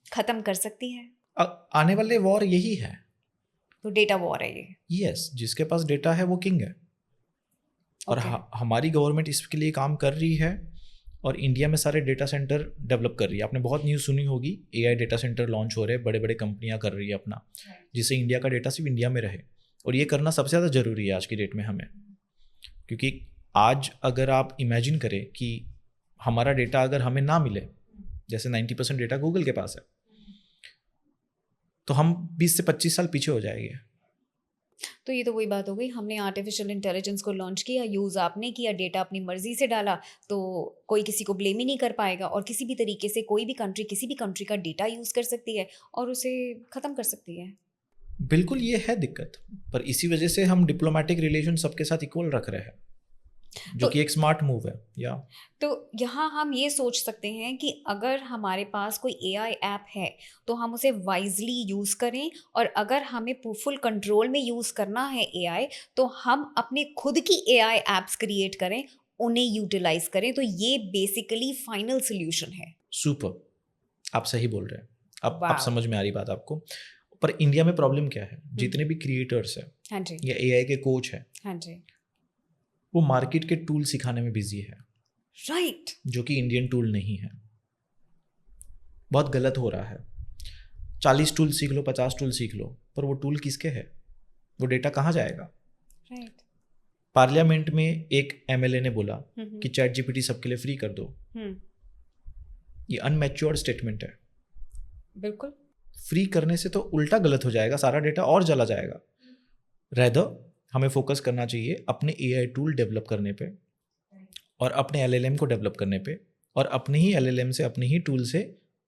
ख़त्म कर सकती है? आने वाले वॉर यही है। तो डेटा वॉर है ये। यस, जिसके पास डेटा है वो किंग है। और हमारी गवर्नमेंट इसके लिए काम कर रही है और इंडिया में सारे डेटा सेंटर डेवलप कर रही है। आपने बहुत न्यूज़ सुनी होगी, एआई डेटा सेंटर लॉन्च हो रहे हैं, बड़े बड़े कंपनियां कर रही है अपना, जिससे इंडिया का डेटा सिर्फ इंडिया में रहे। और ये करना सबसे ज़्यादा ज़रूरी है आज की डेट में हमें, क्योंकि आज अगर आप इमेजिन करें कि हमारा डेटा अगर हमें ना मिले, जैसे 90% डेटा गूगल के पास है, तो हम 20 से 25 साल पीछे हो जाएंगे। तो ये तो वही बात हो गई, हमने आर्टिफिशियल इंटेलिजेंस को लॉन्च किया, यूज़ आपने किया, डेटा अपनी मर्जी से डाला, तो कोई किसी को ब्लेम ही नहीं कर पाएगा, और किसी भी तरीके से कोई भी कंट्री किसी भी कंट्री का डेटा यूज़ कर सकती है और उसे ख़त्म कर सकती है। बिल्कुल, ये है दिक्कत, पर इसी वजह से हम डिप्लोमेटिक रिलेशन सबके साथ इक्वल रख रहे हैं, जो कि एक स्मार्ट मूव है। या तो यहाँ हम ये सोच सकते हैं कि अगर हमारे पास कोई एआई ऐप है तो हम उसे वाइजली यूज़ करें, और अगर हमें फुल कंट्रोल में यूज़ करना है एआई तो हम अपने खुद की एआई ऐप्स क्रिएट करें, उन्हें यूटिलाइज करें। तो ये बेसिकली फाइनल सोल्यूशन है। सुपर, आप सही बोल रहे हैं। अब वाह। समझ में आ रही बात आपको। पर इंडिया में प्रॉब्लम क्या है, जितने भी क्रिएटर्स हैं, हाँ जी, या एआई के कोच हैं, हाँ जी, वो मार्केट के टूल सिखाने में बिजी है, राइट, जो कि इंडियन टूल नहीं है। बहुत गलत हो रहा है। 40 टूल सीख लो, 50 टूल सीख लो, पर वो टूल किसके है? वो डेटा कहाँ जाएगा? राइट। पार्लियामेंट में एक एमएलए ने बोला कि चैट जीपीटी सबके लिए फ्री कर दो। ये अनमैच्योर्ड स्टेटमेंट है। बिल्कुल। फ्री करने से तो उल्टा गलत हो जाएगा, सारा डेटा और चला जाएगा। रेदर हमें फोकस करना चाहिए अपने एआई टूल डेवलप करने पे और अपने एलएलएम को डेवलप करने पे, और अपने ही एलएलएम से, अपने ही टूल से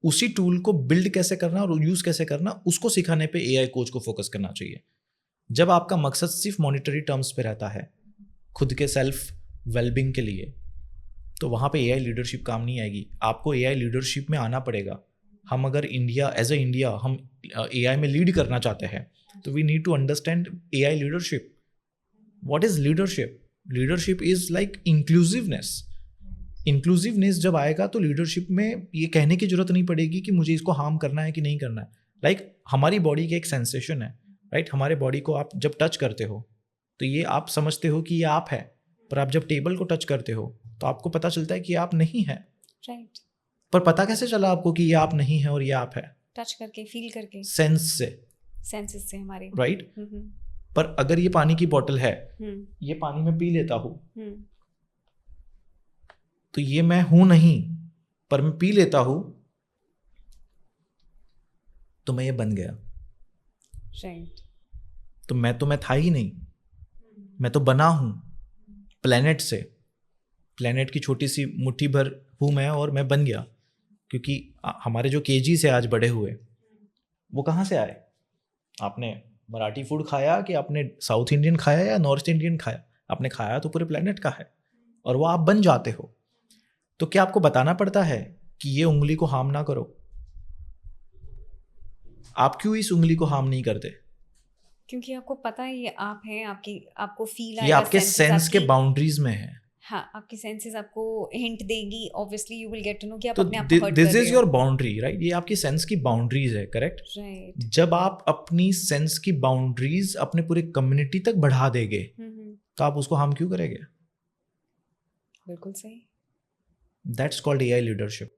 उसी टूल को बिल्ड कैसे करना और यूज़ कैसे करना उसको सिखाने पे एआई कोच को फोकस करना चाहिए। जब आपका मकसद सिर्फ मॉनिटरी टर्म्स पे रहता है, खुद के सेल्फ वेलबिंग के लिए, तो वहाँ पे एआई लीडरशिप काम नहीं आएगी। आपको एआई लीडरशिप में आना पड़ेगा। हम अगर इंडिया, एज अ इंडिया, हम एआई में लीड करना चाहते हैं, तो we need to understand AI leadership. What is leadership? Leadership is like inclusiveness. Inclusiveness जब आएगा तो लीडरशिप में ये कहने की जरूरत नहीं पड़ेगी कि मुझे इसको हार्म करना है कि नहीं करना है। लाइक हमारी बॉडी की एक सेंसेशन है, राइट? हमारे बॉडी को आप जब टच करते हो तो ये आप समझते हो कि ये आप है, पर आप जब टेबल को टच करते हो तो आपको पता चलता है कि आप नहीं है, राइट। पर पता कैसे चला आपको कि ये आप नहीं है और ये आप है? टच करके, फील करके, सेंस से, सेंसेस से हमारे, राइट? पर अगर ये पानी की बोतल है, ये पानी में पी लेता हूँ, तो ये मैं हूं नहीं, पर मैं पी लेता हूं, तो मैं ये बन गया। राइट। तो मैं था ही नहीं, मैं तो बना हूं प्लेनेट से। प्लेनेट की छोटी सी मुट्ठी भर हूं मैं, और मैं बन गया। क्योंकि हमारे जो केजी से आज बड़े हुए, वो कहाँ से आए? आपने मराठी फूड खाया कि आपने साउथ इंडियन खाया या नॉर्थ इंडियन खाया? आपने खाया तो पूरे प्लेनेट का है, और वो आप बन जाते हो। तो क्या आपको बताना पड़ता है कि ये उंगली को हार्म ना करो। आप क्यों इस उंगली को हार्म नहीं करते? क्योंकि आपको पता है ये आप हैं, आपको फील ये आएगा, आपके senses सेंस के आपकी, बाउंड्रीज में है। हाँ आपकी सेंसेस आपको हिंट देगी, obviously you will get to know कि आप तो अपने आप को हर्ट कर दिस रहे इज हो। Your boundary, right? ये आपकी सेंस की बाउंड्रीज है, करेक्ट? राइट। जब आप अपनी सेंस की बाउंड्रीज अपने पूरे कम्युनिटी तक बढ़ा देंगे तो आप उसको हार्म क्यों करेंगे? बिल्कुल सही। That's called AI leadership.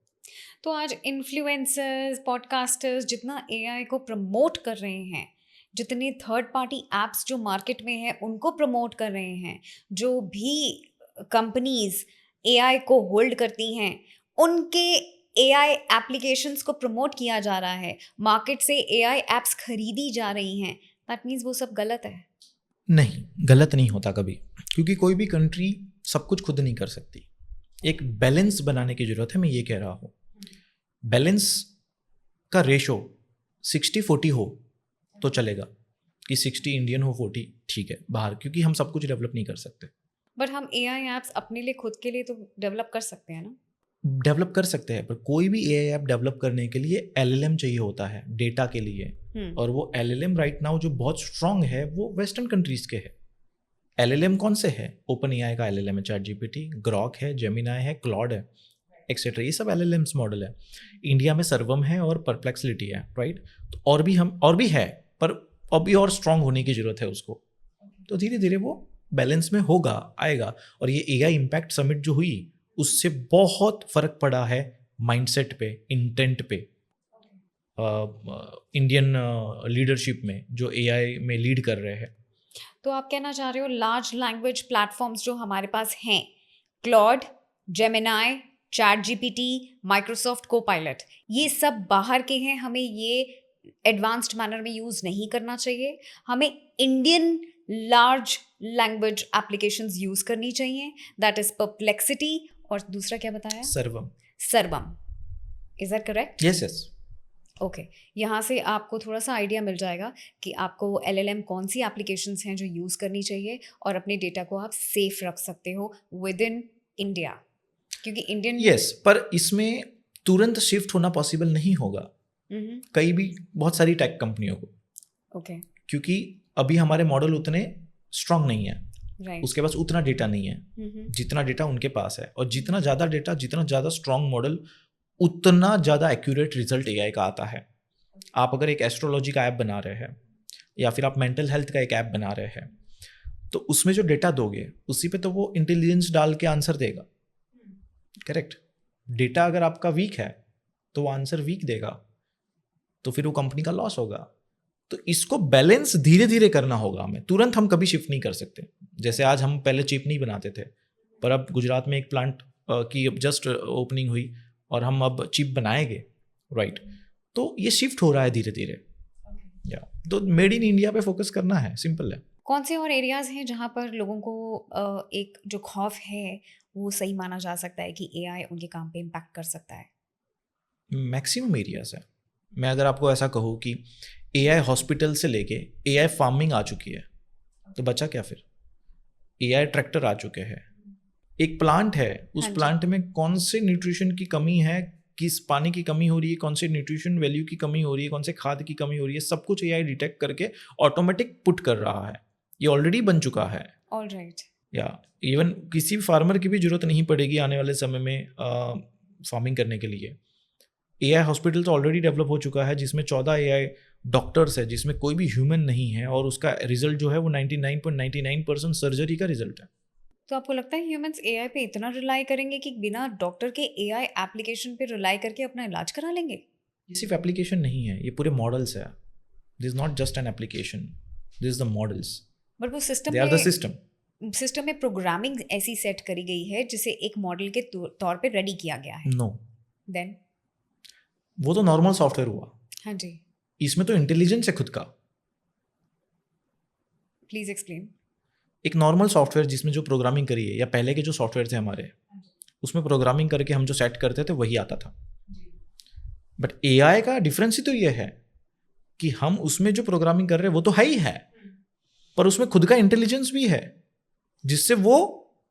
तो आज इन्फ्लुएंसर्स, पॉडकास्टर्स जितना एआई को प्रमोट कर रहे हैं, जितने थर्ड पार्टी एप्स जो मार्केट में है उनको प्रमोट कर रहे हैं, जो भी कंपनीज एआई को होल्ड करती हैं उनके एआई एप्लीकेशंस को प्रमोट किया जा रहा है, मार्केट से एआई एप्स खरीदी जा रही हैं, दैट मीन्स वो सब गलत है। नहीं, गलत नहीं होता कभी, क्योंकि कोई भी कंट्री सब कुछ खुद नहीं कर सकती। एक बैलेंस बनाने की जरूरत है, मैं ये कह रहा हूँ। बैलेंस का रेशो 60-40 हो तो चलेगा, कि 60 इंडियन हो 40 ठीक है बाहर, क्योंकि हम सब कुछ डेवलप नहीं कर सकते। बट हम एआई एप्स अपने लिए खुद के लिए तो डेवलप कर सकते हैं ना? डेवलप कर सकते हैं, पर कोई भी एआई ऐप डेवलप करने के लिए एलएलएम चाहिए होता है डेटा के लिए, और वो एलएलएम राइट नाउ जो बहुत स्ट्रांग है वो वेस्टर्न कंट्रीज के है। एलएलएम कौन से है? ओपन एआई का एलएलएम है, चैट जीपीटी, ग्रॉक है, जेमिनाई है, क्लॉड है, एक्सेट्रा, ये सब एलएलएम्स मॉडल है। इंडिया में सर्वम है और परप्लेक्सिटी है, राइट? तो और भी है, पर अभी और स्ट्रांग होने की जरूरत है उसको। तो धीरे धीरे वो बैलेंस में होगा, आएगा। और ये एआई इम्पैक्ट समिट जो हुई उससे बहुत फर्क पड़ा है माइंडसेट पे, इंटेंट पे, इंडियन लीडरशिप में जो एआई में लीड कर रहे हैं। तो आप कहना चाह रहे हो लार्ज लैंग्वेज प्लेटफॉर्म्स जो हमारे पास हैं, Claude, Gemini, chat GPT, Microsoft Copilot, ये सब बाहर के हैं, हमें ये एडवांस्ड मैनर में यूज़ नहीं करना चाहिए, हमें Indian large language applications use करनी चाहिए, दैट इज परप्लेक्सिटी, और दूसरा क्या बताया? सर्वम। Is that correct? Yes yes. Okay, यहाँ से आपको थोड़ा सा आइडिया मिल जाएगा कि आपको एलएलएम कौन सी एप्लीकेशंस हैं जो यूज़ करनी चाहिए, और अपने डेटा को आप सेफ रख सकते हो विद इन इंडिया, क्योंकि इंडियन यस, पर इसमें तुरंत शिफ्ट होना पॉसिबल नहीं होगा कई भी बहुत सारी टेक कंपनियों को। ओके। क्योंकि अभी हमारे मॉडल उतने स्ट्रांग नहीं है, राइट। उसके पास उतना डेटा नहीं है जितना डेटा उनके पास है, और जितना ज़्यादा डेटा, जितना ज़्यादा स्ट्रांग मॉडल, उतना ज़्यादा एक्यूरेट रिजल्ट एआई का आता है। आप अगर एक एस्ट्रोलॉजी का ऐप बना रहे हैं या फिर आप मेंटल हेल्थ का एक ऐप बना रहे हैं, तो उसमें जो डेटा दोगे उसी पे तो वो इंटेलिजेंस डाल के आंसर देगा, करेक्ट? डेटा अगर आपका वीक है तो वो आंसर वीक देगा, तो फिर वो कंपनी का लॉस होगा। तो इसको बैलेंस धीरे धीरे करना होगा हमें, तुरंत हम कभी शिफ्ट नहीं कर सकते। जैसे आज हम पहले चिप नहीं बनाते थे, पर अब गुजरात में एक प्लांट की जस्ट ओपनिंग हुई और हम अब चिप बनाएंगे, राइट? तो ये शिफ्ट हो रहा है धीरे धीरे, या तो मेड इन इंडिया पे फोकस करना है, सिंपल है। कौन से और एरियाज हैं जहाँ पर लोगों को एक जो खौफ है वो सही माना जा सकता है कि एआई उनके काम पे इम्पैक्ट कर सकता है? मैक्सिमम एरियाज है। मैं अगर आपको ऐसा कहूँ कि एआई हॉस्पिटल से लेके एआई फार्मिंग आ चुकी है, तो बचा क्या फिर? एआई ट्रैक्टर आ चुके हैं, एक प्लांट है, उस प्लांट में कौन से न्यूट्रिशन की कमी है, किस पानी की कमी हो रही है, कौन से न्यूट्रिशन वैल्यू की कमी हो रही है, कौन से खाद की कमी हो रही है, सब कुछ एआई डिटेक्ट करके ऑटोमेटिक पुट कर रहा है। ये ऑलरेडी बन चुका है। ऑलराइट। या इवन किसी फार्मर की भी जरूरत नहीं पड़ेगी आने वाले समय में फार्मिंग करने के लिए। एआई हॉस्पिटल तो ऑलरेडी डेवलप हो चुका है, जिसमें 14 एआई डॉक्टर्स है, जिसमें कोई भी ह्यूमन नहीं है, और उसका रिजल्ट जो है वो 99.99% सर्जरी का रिजल्ट है। तो आपको लगता है ह्यूमंस एआई पे इतना रिलाई करेंगे कि बिना डॉक्टर के एआई एप्लीकेशन पे रिलाई करके अपना इलाज करा लेंगे? ये सिर्फ एप्लीकेशन नहीं है, ये पूरे मॉडल्स है। This is not just an application, this is the models, but वो system they are the system में प्रोग्रामिंग ऐसी सेट करी गई है जिसे एक मॉडल के तौर पे रेडी किया गया है। नो, देन वो तो नॉर्मल सॉफ्टवेयर हुआ। हाँ जी, इसमें तो इंटेलिजेंस है खुद का। Please explain. एक नॉर्मल सॉफ्टवेयर जिसमें जो प्रोग्रामिंग करी है, या पहले के जो सॉफ्टवेयर थे हमारे, उसमें प्रोग्रामिंग करके हम जो सेट करते थे वही आता था। बट एआई का डिफरेंस ही तो ये है कि हम उसमें जो प्रोग्रामिंग कर रहे हैं वो तो है ही है, पर उसमें खुद का इंटेलिजेंस भी है, जिससे वो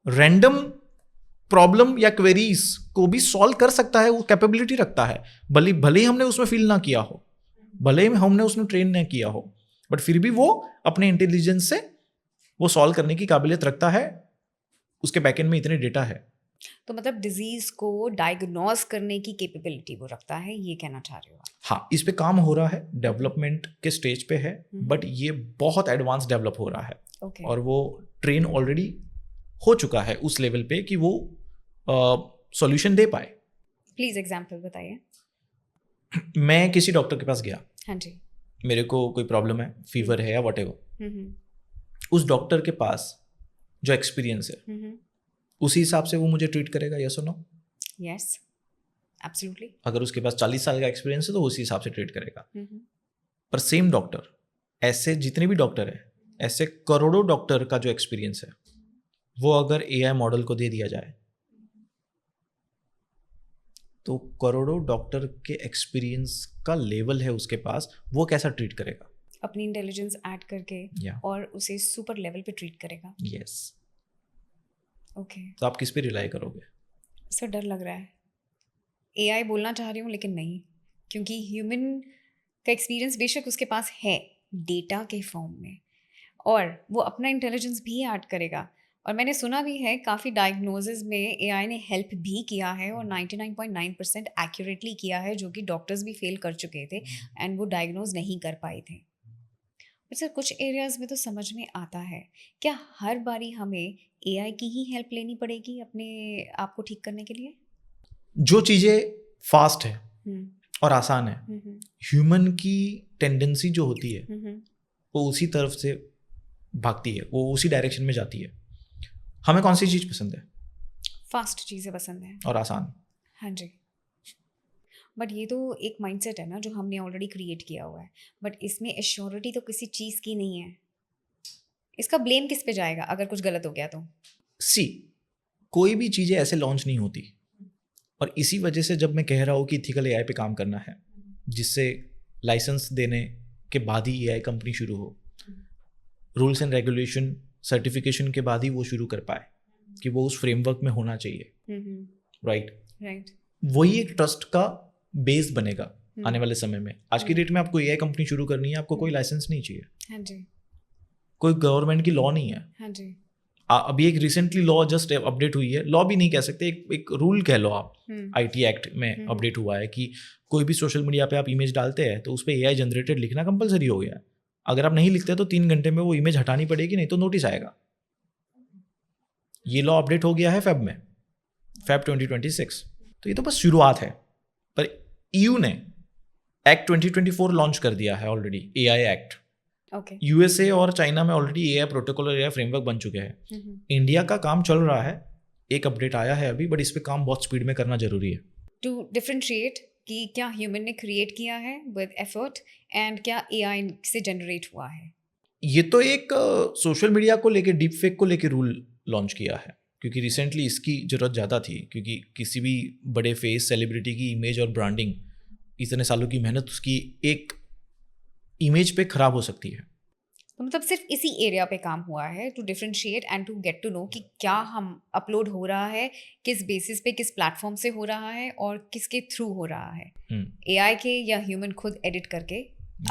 रैंडम प्रॉब्लम या क्वेरीज को भी सॉल्व कर सकता है, वो कैपेबिलिटी रखता है। भले भले ही हमने उसमें फील ना किया हो, भले ही हमने उसमें ट्रेन ना किया हो, बट फिर भी वो अपने इंटेलिजेंस से वो सॉल्व करने की काबिलियत रखता है। उसके बैकएंड में इतने डेटा है। तो मतलब डिजीज को डायग्नोज करने की कैपेबिलिटी वो रखता है, ये कहना चाह रहे हो आप? हाँ, इस पे काम हो रहा है, डेवलपमेंट के स्टेज पे है, बट ये बहुत एडवांस डेवलप हो रहा है। ओके। और वो ट्रेन ऑलरेडी हो चुका है उस लेवल पे कि वो सॉल्यूशन दे पाए। प्लीज एग्जांपल बताइए। मैं किसी डॉक्टर के पास गया, हाँ जी। मेरे को कोई प्रॉब्लम है, फीवर है या व्हाटएवर, हम्म उस डॉक्टर के पास जो एक्सपीरियंस है हम्म। उसी हिसाब से वो मुझे ट्रीट करेगा, यस और नो? Yes, absolutely. अगर उसके पास 40 साल का एक्सपीरियंस है तो उसी हिसाब से ट्रीट करेगा। हम्म। पर सेम डॉक्टर, ऐसे जितने भी डॉक्टर है, ऐसे करोड़ों डॉक्टर का जो एक्सपीरियंस है, वो अगर एआई मॉडल को दे दिया जाए तो करोड़ों डॉक्टर के एक्सपीरियंस का लेवल है उसके पास, वो कैसा ट्रीट करेगा? अपनी इंटेलिजेंस ऐड करके या और उसे सुपर लेवल पे ट्रीट करेगा। यस। ओके। तो आप किस पे रिलाई करोगे? सर डर लग रहा है। एआई बोलना चाह रही हूँ लेकिन नहीं, क्योंकि ह्यूमन का एक्सपीरियंस बेशक उसके पास है डेटा के फॉर्म में, और वो अपना इंटेलिजेंस भी ऐड करेगा। और मैंने सुना भी है काफ़ी डायग्नोसिस में एआई ने हेल्प भी किया है, और 99.9% एक्यूरेटली किया है, जो कि डॉक्टर्स भी फेल कर चुके थे एंड वो डायग्नोज नहीं कर पाए थे। बट सर कुछ एरियाज़ में तो समझ में आता है, क्या हर बारी हमें एआई की ही हेल्प लेनी पड़ेगी अपने आप को ठीक करने के लिए? जो चीज़ें फास्ट है हम्म और आसान है, हम्म ह्यूमन की टेंडेंसी जो होती है हम्म वो उसी तरफ से भागती है, वो उसी डायरेक्शन में जाती है। हमें कौन सी चीज़ पसंद है? फास्ट चीज़ें पसंद हैं। और आसान। हाँ जी। बट ये तो एक माइंडसेट है ना जो हमने ऑलरेडी क्रिएट किया हुआ है, बट इसमें एश्योरिटी तो किसी चीज़ की नहीं है। इसका ब्लेम किस पे जाएगा अगर कुछ गलत हो गया तो? सी, कोई भी चीज़ें ऐसे लॉन्च नहीं होती, और इसी वजह से जब मैं कह रहा हूँ कि इथिकल एआई पे काम करना है, जिससे लाइसेंस देने के बाद ही एआई कंपनी शुरू हो, रूल्स एंड रेगुलेशन सर्टिफिकेशन के बाद ही वो शुरू कर पाए, कि वो उस फ्रेमवर्क में होना चाहिए, राइट? राइट। वही एक ट्रस्ट का बेस बनेगा आने वाले समय में। आज की डेट में आपको एआई कंपनी शुरू करनी है, आपको कोई लाइसेंस नहीं चाहिए, हाँ जी। कोई गवर्नमेंट की लॉ नहीं है। हाँ जी। अभी एक रिसेंटली लॉ जस्ट अपडेट हुई है, लॉ भी नहीं कह सकते, एक रूल कह लो आप, आईटी एक्ट में अपडेट हुआ है कि कोई भी सोशल मीडिया पे आप इमेज डालते हैं तो उस पर एआई जनरेटेड लिखना कंपलसरी हो गया है। अगर आप नहीं लिखते तो 3 घंटे में वो इमेज हटानी पड़ेगी, नहीं तो नोटिस आएगा। ये लॉ अपडेट हो गया है फेब 2026। तो ये तो बस शुरुआत है, पर ईयू ने एक्ट 2024 लॉन्च कर दिया है already, AI act. Okay. USA और चाइना में ऑलरेडी एआई प्रोटोकॉल और एआई फ्रेमवर्क बन चुके हैं। इंडिया का काम चल रहा है, एक अपडेट आया है अभी, बट इस पे काम बहुत स्पीड में करना जरूरी है। टू डिफरेंशिएट कि क्या ह्यूमन ने क्रिएट किया है विद एफर्ट एंड क्या एआई से जनरेट हुआ है। ये तो एक सोशल मीडिया को लेके, डीप फेक को लेके रूल लॉन्च किया है, क्योंकि रिसेंटली इसकी ज़रूरत ज़्यादा थी, क्योंकि किसी भी बड़े फेस सेलिब्रिटी की इमेज और ब्रांडिंग, इतने सालों की मेहनत, उसकी एक इमेज पे खराब हो सकती है। तो मतलब सिर्फ इसी एरिया पे काम हुआ है, to differentiate and to get to know कि क्या हम अपलोड हो रहा है, किस बेसिस पे, किस प्लेटफॉर्म से हो रहा है और किसके थ्रू हो रहा है, एआई के या ह्यूमन खुद एडिट करके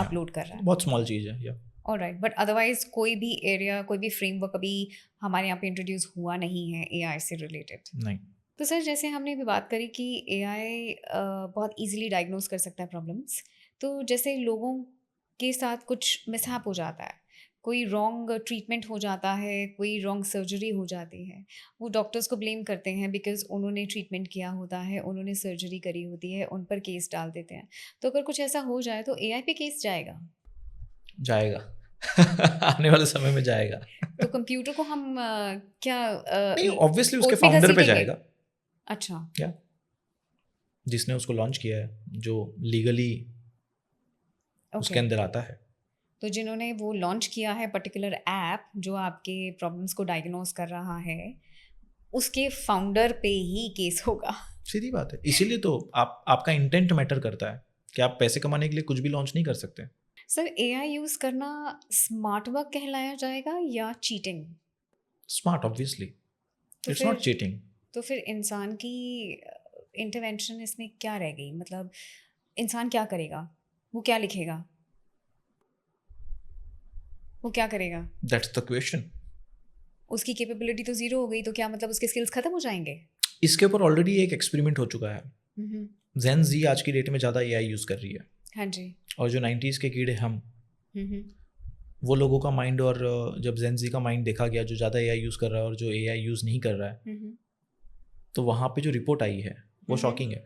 अपलोड कर रहा है। बहुत स्मॉल चीज़ है या ऑलराइट, बट अदरवाइज कोई भी एरिया, कोई भी फ्रेमवर्क अभी हमारे यहाँ पे इंट्रोड्यूस हुआ नहीं है एआई से रिलेटेड। नहीं। तो सर जैसे हमने भी बात करी कि एआई बहुत इजीली डायग्नोज कर सकता है प्रॉब्लम्स, तो जैसे लोगों के साथ कुछ मिसहैप हो जाता है, कोई रॉन्ग ट्रीटमेंट हो जाता है, कोई रॉन्ग सर्जरी हो जाती है, वो डॉक्टर्स को ब्लेम करते हैं बिकॉज उन्होंने ट्रीटमेंट किया होता है, उन्होंने सर्जरी करी होती है, उन पर केस डाल देते हैं। तो अगर कुछ ऐसा हो जाए तो एआई पे केस जाएगा? जाएगा आने वाले समय में जाएगा। तो कंप्यूटर को हम क्या नहीं, ऑब्वियसली उसके कोर्ट में फाउंडर पे घसीटेंगे? जाएगा, अच्छा। क्या जिसने उसको लॉन्च किया है, जो लीगली उसके ओके। अंदर आता है। तो जिन्होंने वो लॉन्च किया है पर्टिकुलर ऐप जो आपके प्रॉब्लम्स को डायग्नोज कर रहा है, उसके फाउंडर पे ही केस होगा। सीधी बात है, इसीलिए तो आपका इंटेंट मैटर करता है कि आप पैसे कमाने के लिए कुछ भी लॉन्च नहीं कर सकते। सर एआई यूज करना स्मार्ट वर्क कहलाया जाएगा या चीटिंग? स्मार्ट, ऑब्वियसली तो इट्स फिर नॉट चीटिंग। तो फिर इंसान की इंटरवेंशन इसमें क्या रह गई? मतलब इंसान क्या करेगा? वो क्या लिखेगा? वो क्या करेगा? That's the question. उसकी कैपेबिलिटी तो ज़ीरो हो गई, तो क्या मतलब उसके स्किल्स ख़त्म हो जाएंगे? इसके ऊपर ऑलरेडी एक एक्सपेरिमेंट हो चुका है। हम्म, जेन जी आज की डेट में ज़्यादा एआई यूज़ कर रही है, हाँ जी। और जो 90s के कीड़े हम, हम्म, वो लोगों का माइंड, और जब जेन जी का माइंड देखा गया जो ज़्यादा एआई यूज़ कर रहा है और जो एआई यूज़ नहीं कर रहा है, हम्म, तो वहाँ पे जो रिपोर्ट आई है वो शॉकिंग है।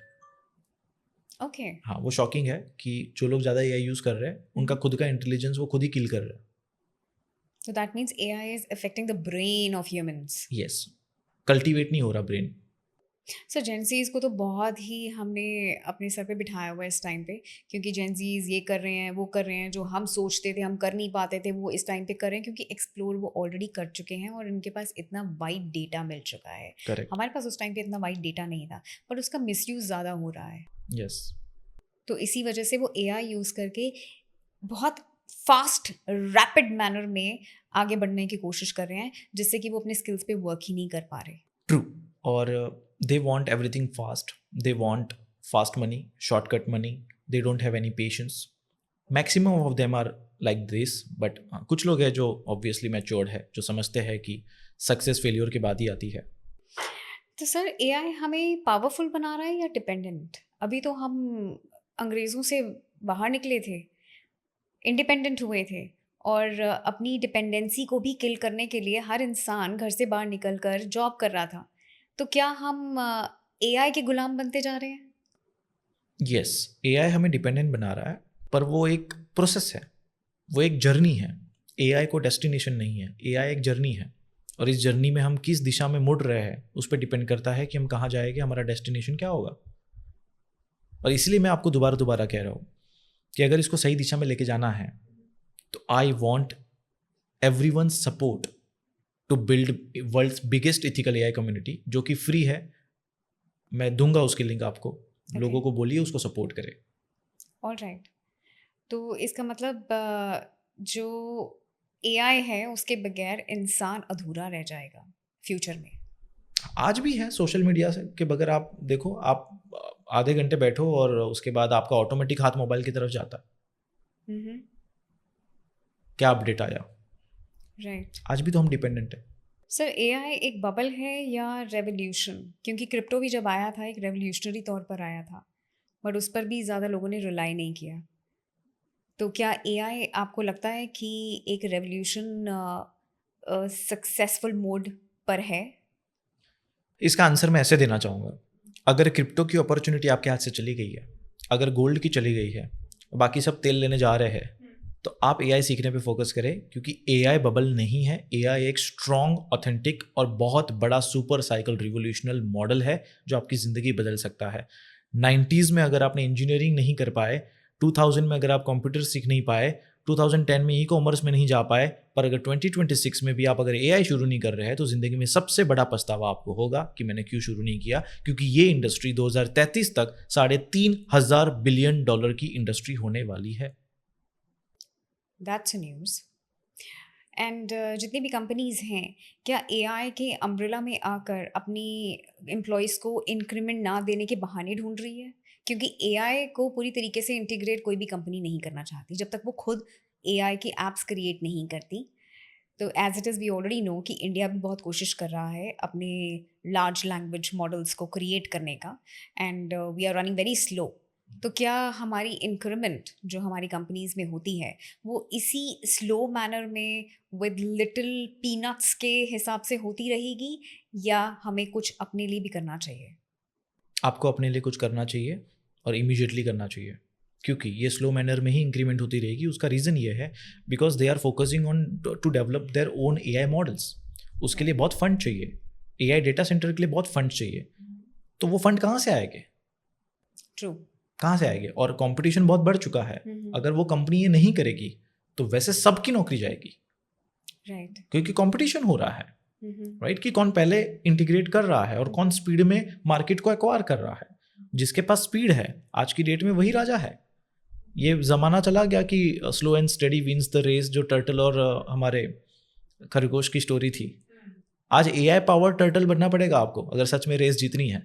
ओके। हाँ, वो शॉकिंग है कि जो लोग ज़्यादा एआई यूज़ कर रहे हैं उनका खुद का इंटेलिजेंस वो खुद ही किल कर रहे हैं। So that means AI is affecting the brain of humans. Yes, cultivate नहीं हो रहा ब्रेन। सो जेंजीज को तो बहुत ही हमने अपने सर पे बिठाया हुआ है इस टाइम पे, क्योंकि जेंजीज ये कर रहे हैं, वो कर रहे हैं, जो हम सोचते थे हम कर नहीं पाते थे वो इस टाइम पे कर रहे हैं, क्योंकि एक्सप्लोर वो ऑलरेडी कर चुके हैं और उनके पास इतना वाइड डेटा मिल चुका है। करेक्ट। हमारे पास उस टाइम पे इतना वाइड डेटा नहीं था, पर उसका मिसयूज़ ज़्यादा हो रहा है। यस। तो इसी वजह से वो AI यूज़ करके बहुत फास्ट रैपिड मैनर में आगे बढ़ने की कोशिश कर रहे हैं, जिससे कि वो अपने स्किल्स पे वर्क ही नहीं कर पा रहे। ट्रू। और they want everything fast, they want fast money, shortcut money, they don't have any patience. Maximum of them are like this, but कुछ लोग हैं जो ऑब्वियसली मैच्योर्ड है, जो समझते हैं कि सक्सेस फेलियर के बाद ही आती है। तो सर AI हमें पावरफुल बना रहा है या डिपेंडेंट? अभी तो हम अंग्रेज़ों से बाहर निकले थे, इंडिपेंडेंट हुए थे, और अपनी डिपेंडेंसी को भी किल करने के लिए हर इंसान घर से बाहर निकल कर जॉब कर रहा था। तो क्या हम AI के गुलाम बनते जा रहे हैं? यस, एआई हमें डिपेंडेंट बना रहा है, पर वो एक प्रोसेस है, वो एक जर्नी है। एआई को डेस्टिनेशन नहीं है, एआई एक जर्नी है, और इस जर्नी में हम किस दिशा में मुड़ रहे हैं उस पर डिपेंड करता है कि हम कहाँ जाएंगे, हमारा डेस्टिनेशन क्या होगा। और इसलिए मैं आपको दोबारा दोबारा कह रहा हूँ कि अगर इसको सही दिशा में लेके जाना है तो I want everyone support to build world's biggest ethical AI community, जो कि फ्री है। मैं दूंगा उसकी लिंक आपको, लोगों को बोलिए उसको सपोर्ट करे। All right. तो इसका मतलब जो AI है उसके बगैर इंसान अधूरा रह जाएगा फ्यूचर में। आज भी है, सोशल मीडिया से के बगैर आप देखो, आप आधे घंटे बैठो और उसके बाद आपका ऑटोमेटिक हाथ मोबाइल की तरफ जाता है। क्या अपडेट आया? राइट। आज भी तो हम डिपेंडेंट है। सर AI एक बबल है या रेवोल्यूशन? क्योंकि क्रिप्टो भी जब आया था एक रेवोल्यूशनरी तौर पर आया था, बट उस पर भी ज़्यादा लोगों ने रिलाई नहीं किया। तो क्या AI आपको लगता है कि एक रेवोल्यूशन सक्सेसफुल मोड पर है? इसका आंसर मैं ऐसे देना चाहूँगा, अगर क्रिप्टो की अपॉर्चुनिटी आपके हाथ से चली गई है, अगर गोल्ड की चली गई है, बाकी सब तेल लेने जा रहे हैं, तो आप एआई सीखने पे फोकस करें, क्योंकि एआई बबल नहीं है। एआई एक स्ट्रॉन्ग, ऑथेंटिक और बहुत बड़ा सुपर साइकिल रिवोल्यूशनल मॉडल है जो आपकी ज़िंदगी बदल सकता है। 90s में अगर आपने इंजीनियरिंग नहीं कर पाए, 2000 में अगर आप कंप्यूटर सीख नहीं पाए, 2010 में ई कॉमर्स में नहीं जा पाए, पर अगर 2026 में भी आप अगर एआई शुरू नहीं कर रहे हैं, तो ज़िंदगी में सबसे बड़ा पछतावा आपको होगा कि मैंने क्यों शुरू नहीं किया, क्योंकि ये इंडस्ट्री 2033 तक $3.5 बिलियन की इंडस्ट्री होने वाली है। That's news. एंड जितनी भी कंपनीज़ हैं, क्या AI के अम्ब्रेला में आकर अपनी एम्प्लॉयज़ को इंक्रीमेंट ना देने के बहाने ढूंढ रही है? क्योंकि AI को पूरी तरीके से इंटीग्रेट कोई भी कंपनी नहीं करना चाहती जब तक वो खुद AI के ऐप्स क्रिएट नहीं करती। तो as it is we already know कि इंडिया भी बहुत कोशिश कर रहा है अपने लार्ज लैंग्वेज मॉडल्स को क्रिएट करने का, and we are running very slow. तो क्या हमारी इंक्रीमेंट जो हमारी कंपनीज में होती है वो इसी स्लो मैनर में विद लिटिल पीनट्स के हिसाब से होती रहेगी, या हमें कुछ अपने लिए भी करना चाहिए? आपको अपने लिए कुछ करना चाहिए और इमीडिएटली करना चाहिए, क्योंकि ये स्लो मैनर में ही इंक्रीमेंट होती रहेगी। उसका रीज़न ये है because they are focusing on to develop their own AI models. उसके लिए बहुत फंड चाहिए, एआई डेटा सेंटर के लिए बहुत फंड चाहिए। तो वो फंड कहाँ से आएंगे? ट्रू। कहाँ से आएंगे? और कंपटीशन बहुत बढ़ चुका है। अगर वो कंपनी ये नहीं करेगी तो वैसे सबकी नौकरी जाएगी, राइट। क्योंकि कंपटीशन हो रहा है, राइट, कि कौन पहले इंटीग्रेट कर रहा है और कौन स्पीड में मार्केट को एक्वायर कर रहा है। जिसके पास स्पीड है आज की डेट में वही राजा है। ये ज़माना चला गया कि slow and steady wins the race, जो टर्टल और हमारे खरगोश की स्टोरी थी। आज AI पावर टर्टल बनना पड़ेगा आपको अगर सच में रेस जीतनी है।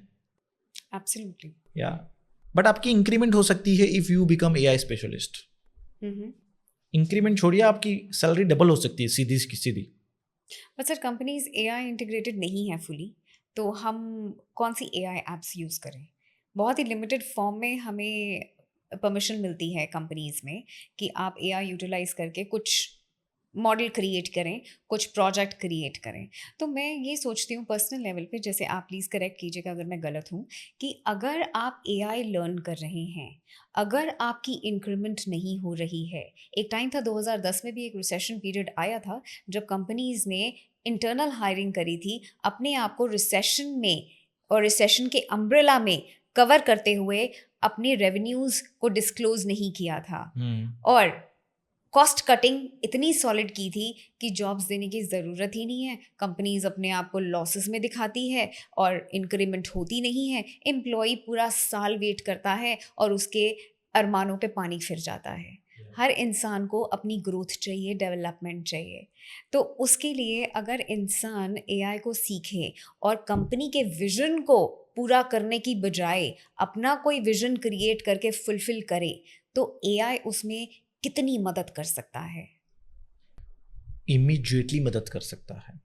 एब्सोल्युटली। या बट आपकी इंक्रीमेंट हो सकती है if you become AI specialist. Increment छोड़िए, आपकी सैलरी डबल हो सकती है सीधी सीधी। But sir companies AI integrated नहीं है फुली, तो हम कौन सी एआई एप्स यूज़ करें? बहुत ही लिमिटेड फॉर्म में हमें परमिशन मिलती है कंपनीज में कि आप एआई यूटिलाइज करके कुछ मॉडल क्रिएट करें, कुछ प्रोजेक्ट क्रिएट करें। तो मैं ये सोचती हूँ पर्सनल लेवल पे, जैसे आप प्लीज़ करेक्ट कीजिएगा अगर मैं गलत हूँ, कि अगर आप एआई लर्न कर रहे हैं, अगर आपकी इंक्रीमेंट नहीं हो रही है, एक टाइम था 2010 में भी एक रिसेशन पीरियड आया था जब कंपनीज ने इंटरनल हायरिंग करी थी अपने आप को रिसेशन में और रिसेशन के अम्ब्रेला में कवर करते हुए अपने रेवेन्यूज़ को डिस्क्लोज नहीं किया था, और कॉस्ट कटिंग इतनी सॉलिड की थी कि जॉब्स देने की ज़रूरत ही नहीं है। कंपनीज अपने आप को लॉसेस में दिखाती है और इंक्रीमेंट होती नहीं है, एम्प्लॉई पूरा साल वेट करता है और उसके अरमानों पे पानी फिर जाता है। हर इंसान को अपनी ग्रोथ चाहिए, डेवलपमेंट चाहिए। तो उसके लिए अगर इंसान एआई को सीखे और कंपनी के विजन को पूरा करने की बजाय अपना कोई विजन क्रिएट करके फुलफिल करे, तो एआई उसमें कितनी मदद कर सकता है? इमीडिएटली मदद कर सकता है।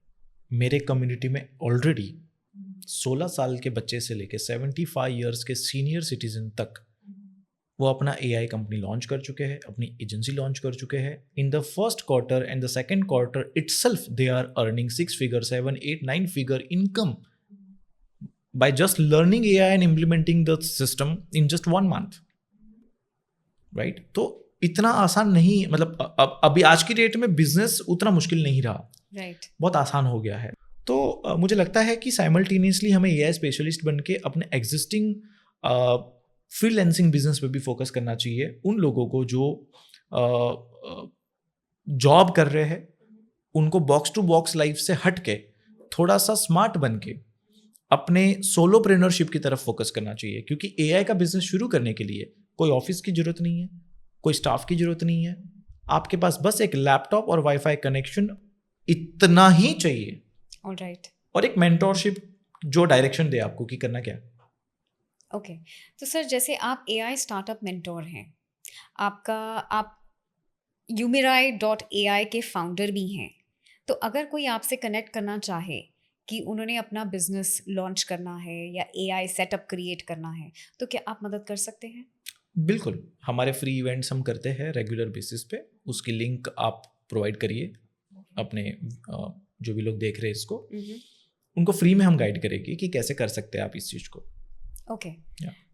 मेरे कम्युनिटी में ऑलरेडी 16 साल के बच्चे से लेके 75 इयर्स के सीनियर सिटीजन तक वो अपना AI कंपनी लॉन्च कर चुके हैं, अपनी एजेंसी लॉन्च कर चुके हैं। In the first quarter and the second quarter itself they are earning 6 figure, 7, 8, 9 figure income by just learning AI and implementing the system in just 1 month, right? तो इतना आसान नहीं, मतलब अभी आज की डेट में बिजनेस उतना मुश्किल नहीं रहा, right. बहुत आसान हो गया है। तो मुझे लगता है कि साइमल्टेनियसली हमें AI स्पेशलिस्ट बन के अपने एग्जिस्टिंग फ्रीलांसिंग बिजनेस पे भी फोकस करना चाहिए। उन लोगों को जो जॉब कर रहे हैं, उनको बॉक्स टू बॉक्स लाइफ से हट के थोड़ा सा स्मार्ट बन के अपने सोलोप्रेन्योरशिप की तरफ फोकस करना चाहिए, क्योंकि AI का बिजनेस शुरू करने के लिए कोई ऑफिस की जरूरत नहीं है, कोई स्टाफ की जरूरत नहीं है, आपके पास बस एक लैपटॉप और वाईफाई कनेक्शन, इतना ही चाहिए। ऑलराइट। और एक मेंटोरशिप जो डायरेक्शन दे आपको कि करना क्या। ओके, तो सर जैसे आप AI स्टार्टअप मेंटोर हैं, आप Umirai.ai के फाउंडर भी हैं, तो अगर कोई आपसे कनेक्ट करना चाहे कि उन्होंने अपना बिजनेस लॉन्च करना है या AI सेटअप क्रिएट करना है, तो क्या आप मदद कर सकते हैं? बिल्कुल, हमारे फ्री इवेंट्स हम करते हैं रेगुलर बेसिस पे, उसकी लिंक आप प्रोवाइड करिए अपने जो भी लोग देख रहे हैं इसको, उनको फ्री में हम गाइड करेंगे कि कैसे कर सकते हैं आप इस चीज़ को। ओके,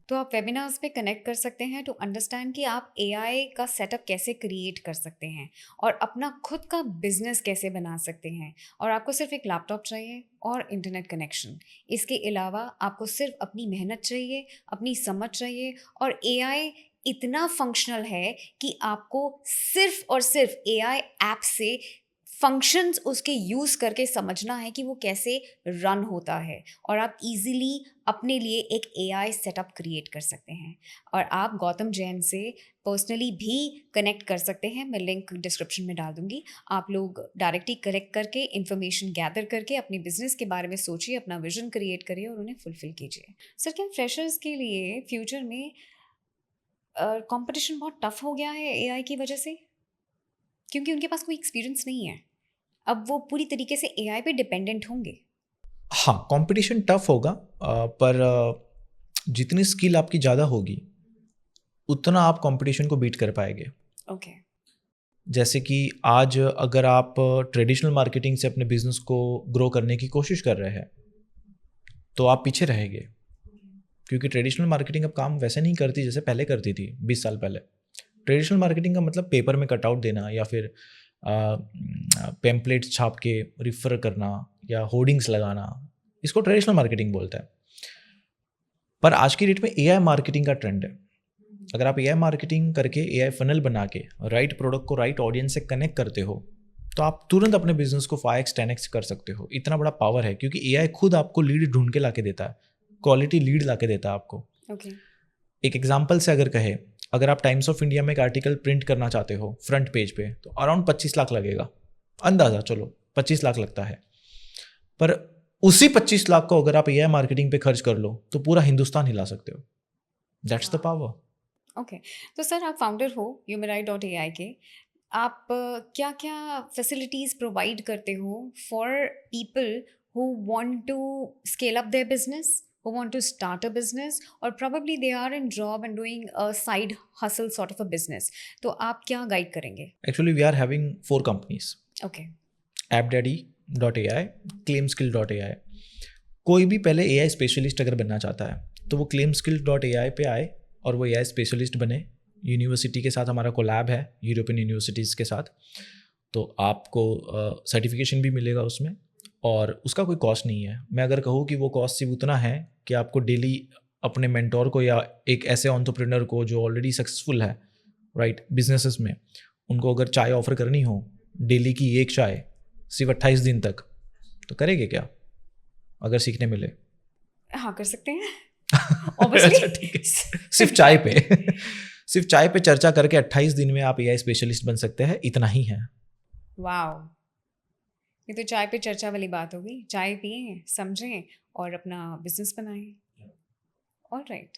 तो आप वेबिनार्स पे कनेक्ट कर सकते हैं टू अंडरस्टैंड कि आप AI का सेटअप कैसे क्रिएट कर सकते हैं और अपना खुद का बिजनेस कैसे बना सकते हैं। और आपको सिर्फ एक लैपटॉप चाहिए और इंटरनेट कनेक्शन, इसके अलावा आपको सिर्फ अपनी मेहनत चाहिए, अपनी समझ चाहिए, और AI इतना फंक्शनल है कि आपको सिर्फ और सिर्फ AI ऐप से फंक्शंस उसके यूज़ करके समझना है कि वो कैसे रन होता है, और आप इजीली अपने लिए एक AI सेटअप क्रिएट कर सकते हैं। और आप गौतम जैन से पर्सनली भी कनेक्ट कर सकते हैं, मैं लिंक डिस्क्रिप्शन में डाल दूंगी। आप लोग डायरेक्टली कनेक्ट करके इन्फॉर्मेशन गैदर करके अपने बिजनेस के बारे में सोचिए, अपना विजन क्रिएट करिए और उन्हें फुलफिल कीजिए। सर, क्या फ्रेशर्स के लिए फ्यूचर में कंपटीशन बहुत टफ हो गया है AI की वजह से, क्योंकि उनके पास कोई एक्सपीरियंस नहीं है, अब वो पूरी तरीके से AI पे डिपेंडेंट होंगे? हाँ, कंपटीशन टफ होगा, पर जितनी स्किल आपकी ज़्यादा होगी उतना आप कंपटीशन को बीट कर पाएंगे। ओके। जैसे कि आज अगर आप ट्रेडिशनल मार्केटिंग से अपने बिजनेस को ग्रो करने की कोशिश कर रहे हैं तो आप पीछे रहेंगे, क्योंकि ट्रेडिशनल मार्केटिंग अब काम वैसे नहीं करती जैसे पहले करती थी 20 साल पहले। ट्रेडिशनल मार्केटिंग का मतलब पेपर में कटआउट देना या फिर पेम्पलेट्स छाप के रिफर करना या होर्डिंग्स लगाना, इसको ट्रेडिशनल मार्केटिंग बोलता है। पर आज की डेट में AI मार्केटिंग का ट्रेंड है। अगर आप AI मार्केटिंग करके AI फनल बना के राइट प्रोडक्ट को राइट ऑडियंस से कनेक्ट करते हो तो आप तुरंत अपने बिजनेस को 5x 10x कर सकते हो। इतना बड़ा पावर है, क्योंकि AI खुद आपको लीड ढूंढ के ला के देता है, क्वालिटी लीड ला के देता है आपको। एक एग्जाम्पल से अगर कहे, अगर आप टाइम्स ऑफ इंडिया में एक आर्टिकल प्रिंट करना चाहते हो फ्रंट पेज पे, तो अराउंड 25 लाख लगेगा, अंदाज़ा चलो 25 लाख लगता है। पर उसी 25 लाख को अगर आप एआई मार्केटिंग पे खर्च कर लो तो पूरा हिंदुस्तान हिला सकते हो. That's the power. ओके, तो सर आप फाउंडर हो Humeri.ai के. आप क्या-क्या फैसिलिटीज़ प्रोवाइड करते हो for people who want to scale up their business, who want to start a business, or probably they are in job and doing a side hustle sort of a business. तो आप क्या गाइड करेंगे? Actually, we are having 4 companies. Okay. appdaddy.ai, claimskill.ai. कोई भी पहले AI स्पेशलिस्ट अगर बनना चाहता है तो वो claimskill.ai पे आए और वो AI स्पेशलिस्ट बने. यूनिवर्सिटी के साथ हमारा कोलैब है, यूरोपियन यूनिवर्सिटीज़ के साथ, तो आपको सर्टिफिकेशन भी मिलेगा उसमें और उसका कोई कॉस्ट नहीं है. मैं अगर कहूँ कि वो कॉस्ट सिर्फ उतना है कि आपको डेली अपने मेंटोर को या एक ऐसे एंटरप्रेन्योर को जो ऑलरेडी सक्सेसफुल है राइट बिजनेसेस में, उनको अगर चाय ऑफर करनी हो, डेली की एक चाय सिर्फ 28 दिन तक, तो करेंगे क्या अगर सीखने मिले? हाँ, कर सकते हैं ऑब्वियसली. सिर्फ चाय पे सिर्फ चाय पे चर्चा करके 28 दिन में आप एआई स्पेशलिस्ट बन सकते हैं, इतना ही है. वाओ, ये तो चाय पे चर्चा वाली बात होगी. चाय पिए, समझें और अपना बिजनेस बनाएं. ऑलराइट.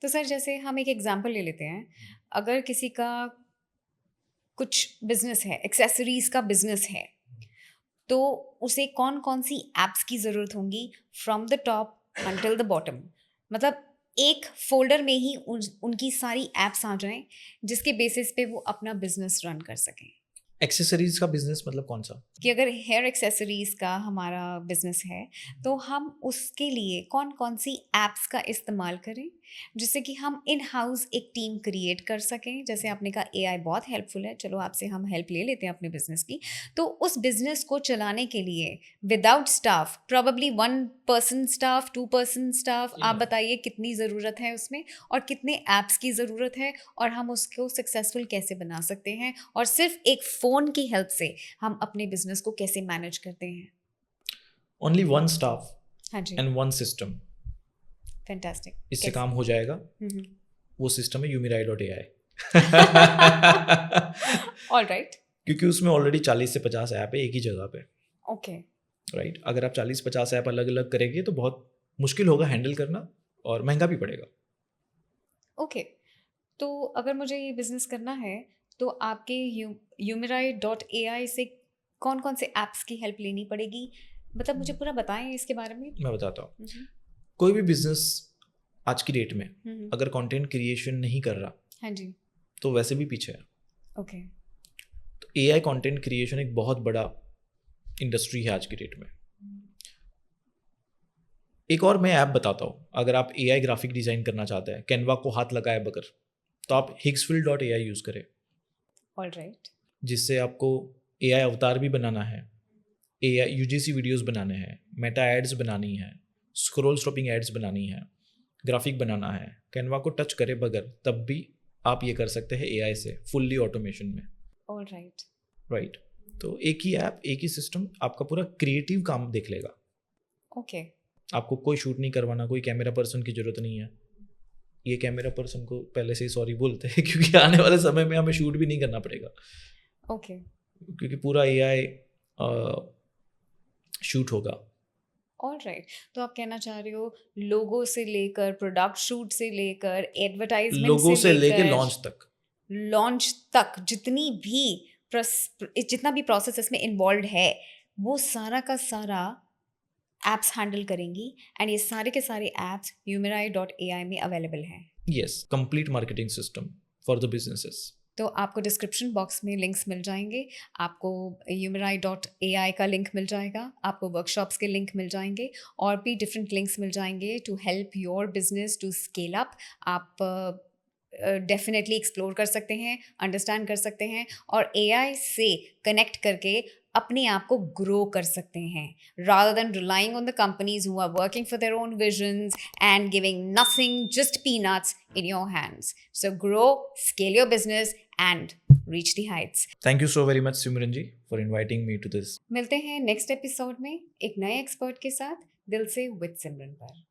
तो सर जैसे हम एक एग्जांपल ले लेते हैं. अगर किसी का कुछ बिजनेस है, एक्सेसरीज का बिजनेस है, तो उसे कौन कौन सी एप्स की ज़रूरत होंगी from the top until the bottom? मतलब एक फोल्डर में ही उनकी सारी एप्स आ जाएं जिसके बेसिस पे वो अपना बिजनेस रन कर सकें. एक्सेसरीज का बिजनेस मतलब कौन सा? कि अगर हेयर एक्सेसरीज का हमारा बिजनेस है तो हम उसके लिए कौन कौन सी एप्स का इस्तेमाल करें जिससे कि हम इन हाउस एक टीम क्रिएट कर सकें. जैसे आपने कहा एआई बहुत हेल्पफुल है, चलो आपसे हम हेल्प ले लेते हैं अपने बिजनेस की. तो उस बिजनेस को चलाने के लिए without staff, probably 1 person staff, 2 person staff, आप बताइए कितनी ज़रूरत है उसमें और कितने एप्स की ज़रूरत है और हम उसको सक्सेसफुल कैसे बना सकते हैं और सिर्फ एक फ़ोन की हेल्प से हम अपने बिजनेस को कैसे मैनेज करते हैं? ओनली 1 स्टाफ हाँ जी. And 1 system. फैंटास्टिक. इससे काम हो जाएगा. वो सिस्टम है Humeri.ai. ऑलराइट. क्योंकि उसमें ऑलरेडी 40 से 50 ऐप है एक ही जगह पे. ओके. राइट. अगर आप 40-50 ऐप अलग अलग करेंगे तो बहुत मुश्किल होगा हैंडल करना और महंगा भी पड़ेगा. ओके. तो अगर मुझे ये बिजनेस करना है तो आपके Humeri.ai से कौन कौन से एप्स की हेल्प लेनी पड़ेगी? मतलब मुझे पूरा बताएं इसके बारे में. मैं बताता हूँ. कोई भी बिजनेस आज की डेट में अगर कंटेंट क्रिएशन नहीं कर रहा, हाँ जी, तो वैसे भी पीछे है. ओके. तो एआई कंटेंट क्रिएशन एक बहुत बड़ा इंडस्ट्री है आज की डेट में. एक और मैं ऐप बताता हूँ. अगर आप एआई ग्राफिक डिजाइन करना चाहते हैं, कैनवा को हाथ लगाए बगैर, तो आप Hicksfield.ai यूज करें. ऑलराइट. जिससे आपको एआई अवतार भी बनाना है, एआई यूजीसी वीडियोस बनाने हैं, मेटा एड्स बनानी है, स्क्रॉल स्टॉपिंग एड्स बनानी है, ग्राफिक बनाना है, कैनवा को टच करे बगैर, तब भी आप ये कर सकते हैं एआई से फुल्ली ऑटोमेशन में. ऑलराइट. राइट. तो एक ही ऐप, एक ही सिस्टम आपका पूरा क्रिएटिव काम देख लेगा. ओके. आपको कोई शूट नहीं करवाना, कोई कैमरा पर्सन की जरूरत नहीं है. ये कैमरा पर्सन को पहले से ही सॉरी बोलते हैं क्योंकि आने वाले समय में हमें शूट भी नहीं करना पड़ेगा. ओके. क्योंकि पूरा एआई शूट होगा. ऑलराइट. तो आप कहना चाह रहे हो लोगो से लेकर, प्रोडक्ट शूट से लेकर, एडवर्टाइजमेंट लोगों से लेके लॉन्च तक जितना भी प्रोसेस इसमें इन्वॉल्व है वो सारा का सारा एप्स हैंडल करेंगी एंड ये सारे के सारे एप्स Humeri.ai में अवेलेबल हैं. Yes, complete marketing system for the businesses. तो आपको डिस्क्रिप्शन बॉक्स में लिंक्स मिल जाएंगे. आपको Humeri.ai का लिंक मिल जाएगा, आपको वर्कशॉप्स के लिंक मिल जाएंगे और भी डिफरेंट लिंक्स मिल जाएंगे to help your business to scale up. आप डेफिनेटली एक्सप्लोर कर सकते हैं, अंडरस्टैंड कर सकते हैं और एआई से कनेक्ट करके अपने आप को ग्रो कर सकते हैं rather than relying on the companies who are working for their own visions and giving nothing, just peanuts in your hands. So grow, scale your business and reach the heights. Thank you so very much Simran ji for inviting me to this. मिलते हैं नेक्स्ट एपिसोड में एक नए एक्सपर्ट के साथ, दिल से विद सिमरन पर.